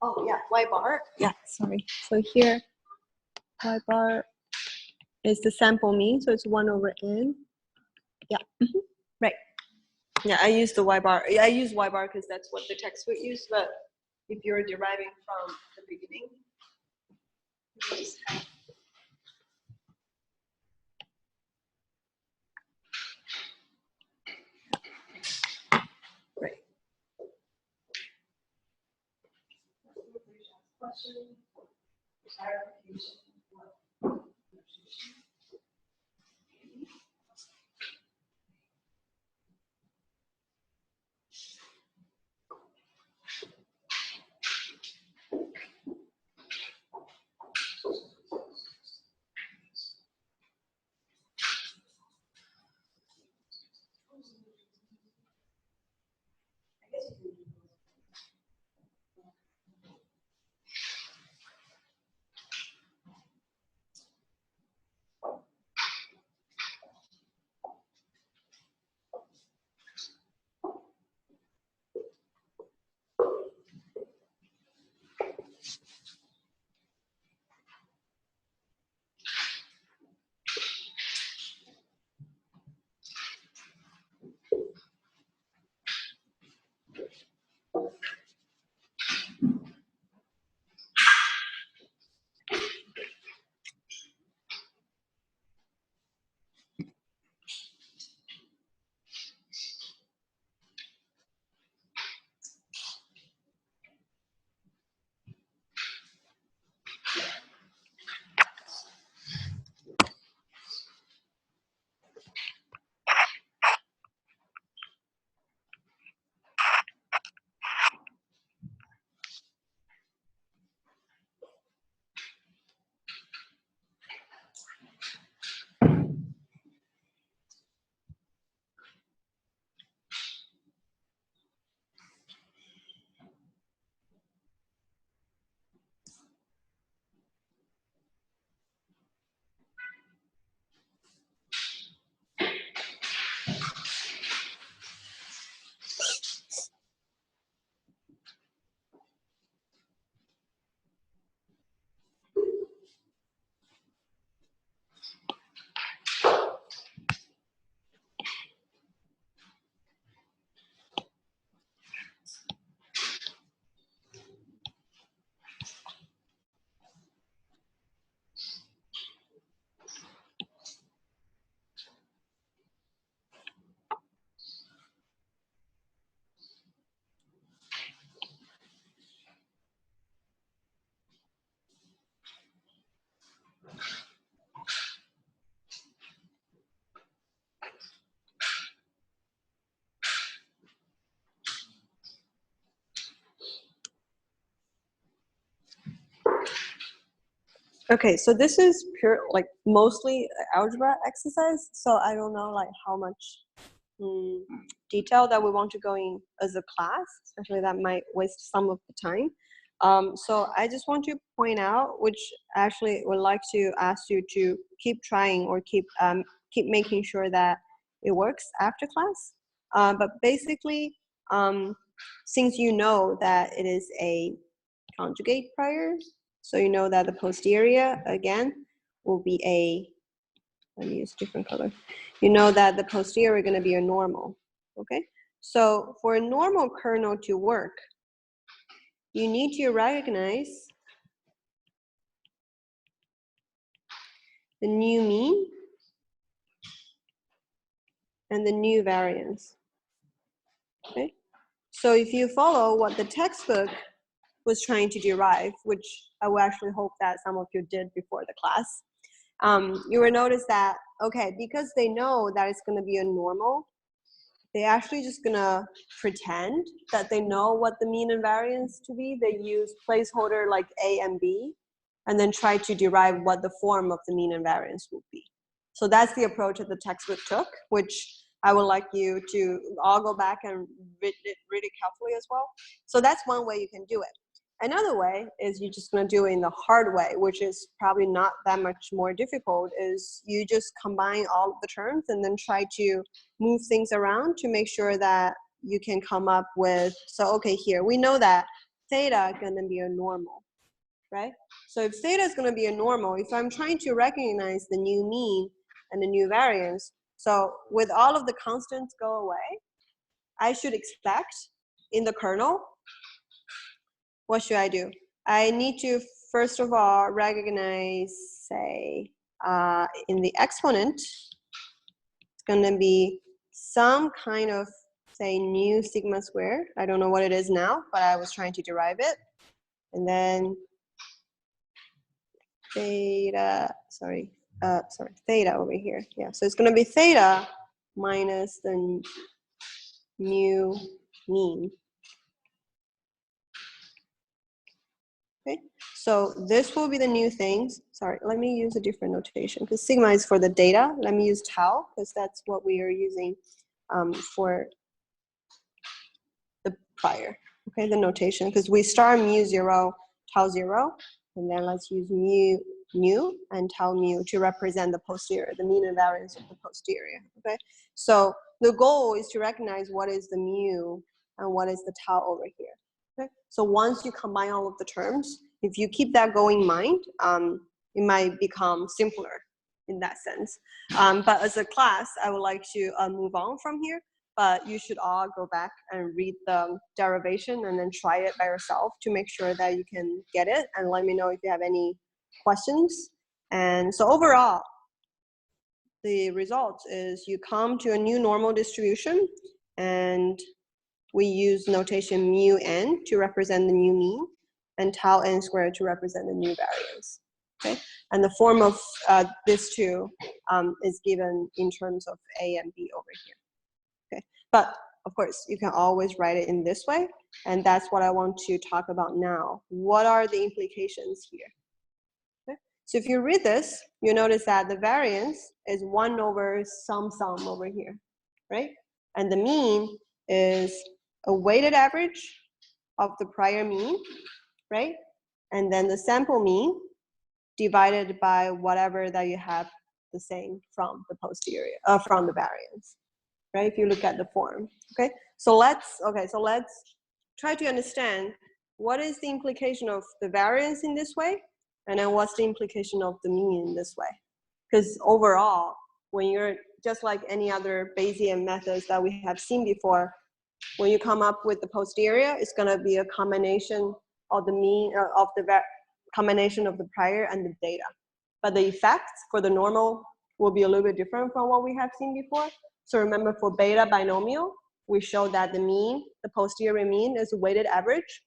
oh yeah, y bar. Yeah, sorry. So here, y bar is the sample mean, so it's 1 over n. Yeah, right. Yeah, I use the y bar. I use y bar because that's what the textbook used, but if you're deriving from the beginning, you just have right. Question, clarification. Okay, so this is pure, like mostly algebra exercise. So I don't know like how much detail that we want to go in as a class, especially that might waste some of the time. So I just want to point out, which actually would like to ask you to keep trying or keep making sure that it works after class. But basically, since you know that it is a conjugate prior, so you know that the posterior, again, will be a, let me use a different color. You know that the posterior is going to be a normal, okay? So for a normal kernel to work, you need to recognize the new mean and the new variance, okay? So if you follow what the textbook was trying to derive, which I will actually hope that some of you did before the class, you will notice that, okay, because they know that it's going to be a normal, they actually just going to pretend that they know what the mean and variance to be. They use placeholder like A and B, and then try to derive what the form of the mean and variance would be. So that's the approach that the textbook took, which I would like you to all go back and read it carefully as well. So that's one way you can do it. Another way is you're just going to do it in the hard way, which is probably not that much more difficult, is you just combine all of the terms and then try to move things around to make sure that you can come up with, so okay, here, we know that theta gonna be a normal, right? So if theta is gonna be a normal, if I'm trying to recognize the new mean and the new variance, so with all of the constants go away, I should expect in the kernel, what should I do? I need to, first of all, recognize, say, in the exponent, it's gonna be some kind of, say, new sigma square. I don't know what it is now, but I was trying to derive it. And then theta, theta over here. Yeah, so it's gonna be theta minus the new mean. Okay, so this will be the new things. Sorry, let me use a different notation because sigma is for the data. Let me use tau because that's what we are using for the prior. Okay, the notation, because we start mu 0, tau 0, and then let's use mu and tau mu to represent the posterior, the mean and variance of the posterior. Okay, so the goal is to recognize what is the mu and what is the tau over here. Okay, so once you combine all of the terms, if you keep that going in mind, it might become simpler in that sense. But as a class, I would like to move on from here. But you should all go back and read the derivation and then try it by yourself to make sure that you can get it, and let me know if you have any questions. And so overall, the result is you come to a new normal distribution, and we use notation mu n to represent the new mean and tau n squared to represent the new variance. Okay, and the form of these two is given in terms of a and b over here. Okay, but of course you can always write it in this way, and that's what I want to talk about now. What are the implications here? Okay, so if you read this, you notice that the variance is 1 over some sum over here, right? And the mean is a weighted average of the prior mean, right? And then the sample mean divided by whatever that you have the same from the posterior, from the variance. Right, if you look at the form. Okay, so let's try to understand what is the implication of the variance in this way, and then what's the implication of the mean in this way. Because overall, when you're just like any other Bayesian methods that we have seen before, when you come up with the posterior, it's going to be a combination of the mean of the combination of the prior and the data. But the effects for the normal will be a little bit different from what we have seen before. So remember, for beta binomial, we showed that the mean, the posterior mean, is a weighted average.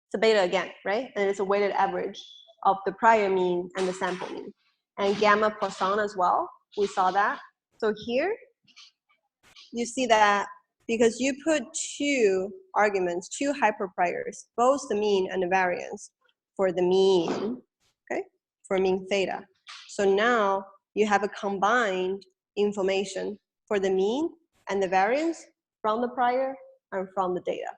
It's a beta again, right? And it's a weighted average of the prior mean and the sample mean. And gamma Poisson as well, we saw that. So here, you see that because you put two arguments, two hyperpriors, both the mean and the variance for the mean, okay, for mean theta. So now you have a combined information for the mean and the variance from the prior and from the data.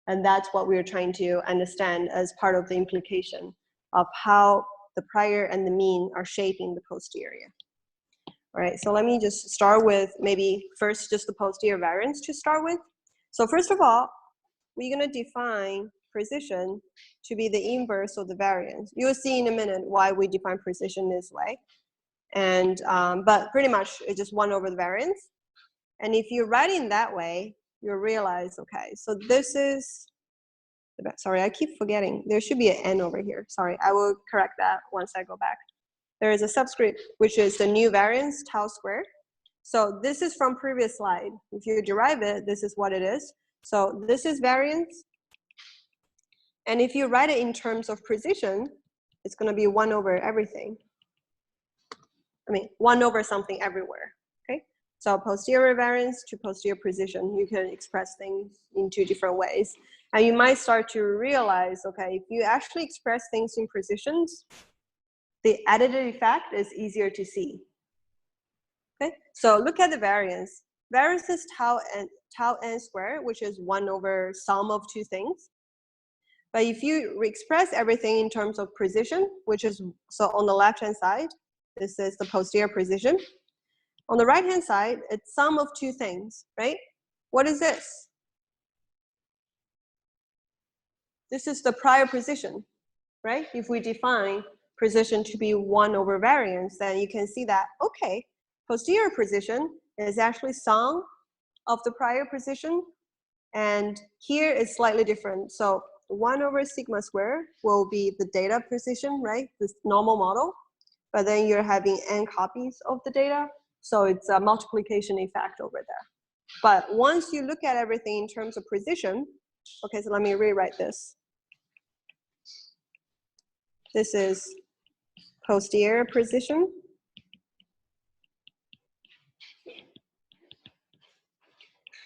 And that's what we're trying to understand as part of the implication of how the prior and the mean are shaping the posterior. All right, so let me just start with maybe first just the posterior variance to start with. So first of all, we're gonna define precision to be the inverse of the variance. You'll see in a minute why we define precision this way. And, but pretty much it's just 1 over the variance. And if you write it that way, you'll realize, okay, so this is, sorry, I keep forgetting. There should be an n over here. Sorry, I will correct that once I go back. There is a subscript, which is the new variance, tau squared. So this is from previous slide. If you derive it, this is what it is. So this is variance. And if you write it in terms of precision, it's going to be 1 over everything. I mean, 1 over something everywhere, okay? So posterior variance to posterior precision, you can express things in 2 different ways. And you might start to realize, okay, if you actually express things in precisions, the additive effect is easier to see, okay? So look at the variance. Variance is tau n squared, which is 1 over sum of 2 things. But if you express everything in terms of precision, which is, so on the left-hand side, this is the posterior precision. On the right-hand side, it's sum of 2 things, right? What is this? this is the prior precision, right? If we define precision to be 1 over variance, then you can see that, okay, posterior precision is actually sum of the prior precision, and here it's slightly different. So 1 over sigma square will be the data precision, right? This normal model, but then you're having n copies of the data, so it's a multiplication effect over there. But once you look at everything in terms of precision, okay, so let me rewrite this. This is posterior precision.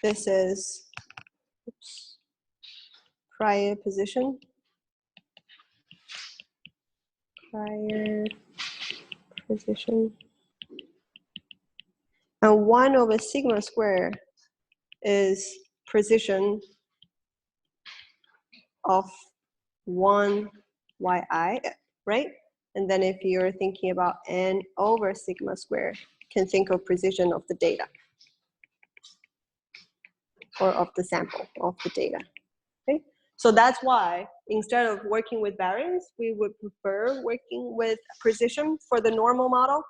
This is prior position. Prior position. And 1 over sigma square is precision of 1 yi, right? And then if you're thinking about n over sigma square, you can think of precision of the data or of the sample of the data, okay? So that's why instead of working with variance, we would prefer working with precision for the normal model,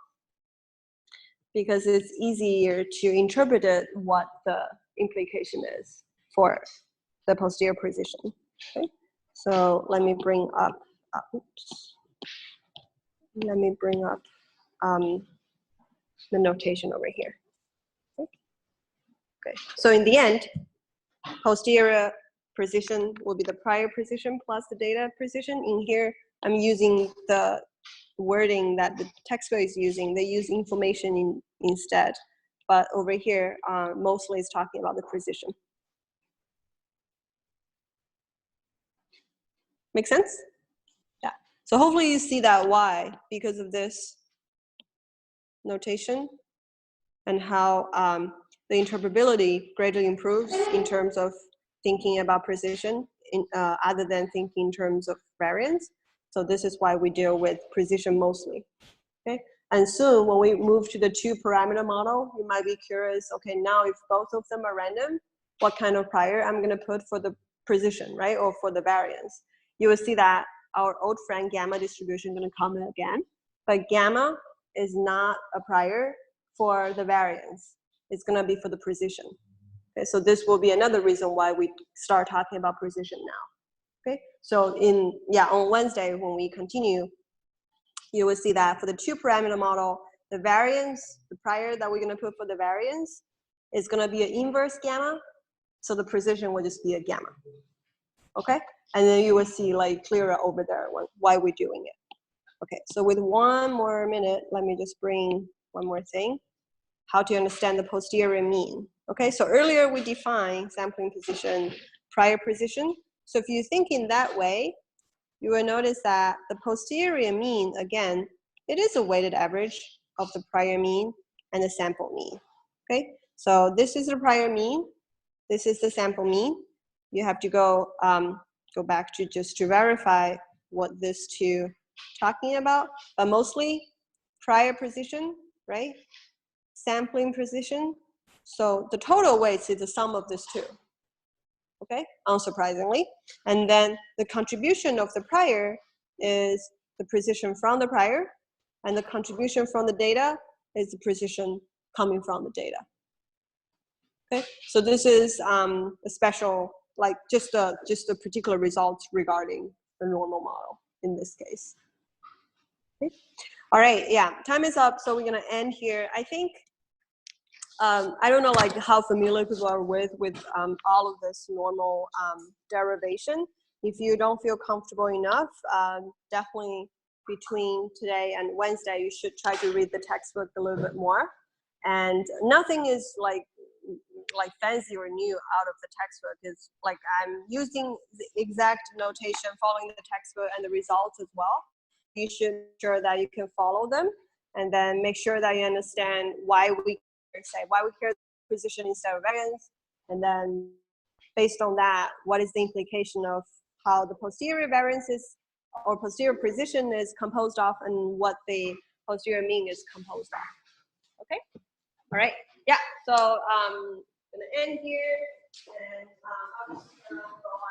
because it's easier to interpret it what the implication is for the posterior precision, okay? So let me bring up, oops. Let me bring up the notation over here. Okay, so in the end, posterior precision will be the prior precision plus the data precision. In here, I'm using the wording that the textbook is using. They use information instead, but over here, mostly is talking about the precision. Make sense? Yeah. So hopefully you see that why, because of this notation, and how the interpretability greatly improves in terms of thinking about precision, other than thinking in terms of variance. So this is why we deal with precision mostly, okay? And soon when we move to the 2-parameter model, you might be curious, okay, now if both of them are random, what kind of prior I'm gonna put for the precision, right? Or for the variance. You will see that our old friend gamma distribution is gonna come again, but gamma is not a prior for the variance. It's gonna be for the precision. Okay, so this will be another reason why we start talking about precision now. Okay, so on Wednesday when we continue, you will see that for the 2-parameter model, the variance, the prior that we're gonna put for the variance is gonna be an inverse gamma, so the precision will just be a gamma. Okay, and then you will see like clearer over there why we're doing it. Okay, so with 1 more minute, let me just bring one more thing. How to understand the posterior mean. Okay, so earlier we defined sampling position, prior precision. So if you think in that way, you will notice that the posterior mean, again, it is a weighted average of the prior mean and the sample mean. Okay, so this is the prior mean, this is the sample mean. You have to go back to just to verify what this two talking about, but mostly prior precision, right? Sampling precision. So the total weights is the sum of these two, okay, unsurprisingly. And then the contribution of the prior is the precision from the prior, and the contribution from the data is the precision coming from the data. Okay, so this is a special, like just a particular results regarding the normal model in this case. Okay. All right, yeah, time is up, so we're gonna end here. I think, I don't know like how familiar people are with all of this normal derivation. If you don't feel comfortable enough, definitely between today and Wednesday, you should try to read the textbook a little bit more. And nothing is like fancy or new out of the textbook. It's like I'm using the exact notation following the textbook and the results as well. You should make sure that you can follow them, and then make sure that you understand why we care precision instead of variance, and then based on that, what is the implication of how the posterior variance is or posterior precision is composed of, and what the posterior mean is composed of. Okay, all right, yeah. So gonna end here, and I'm just gonna go on.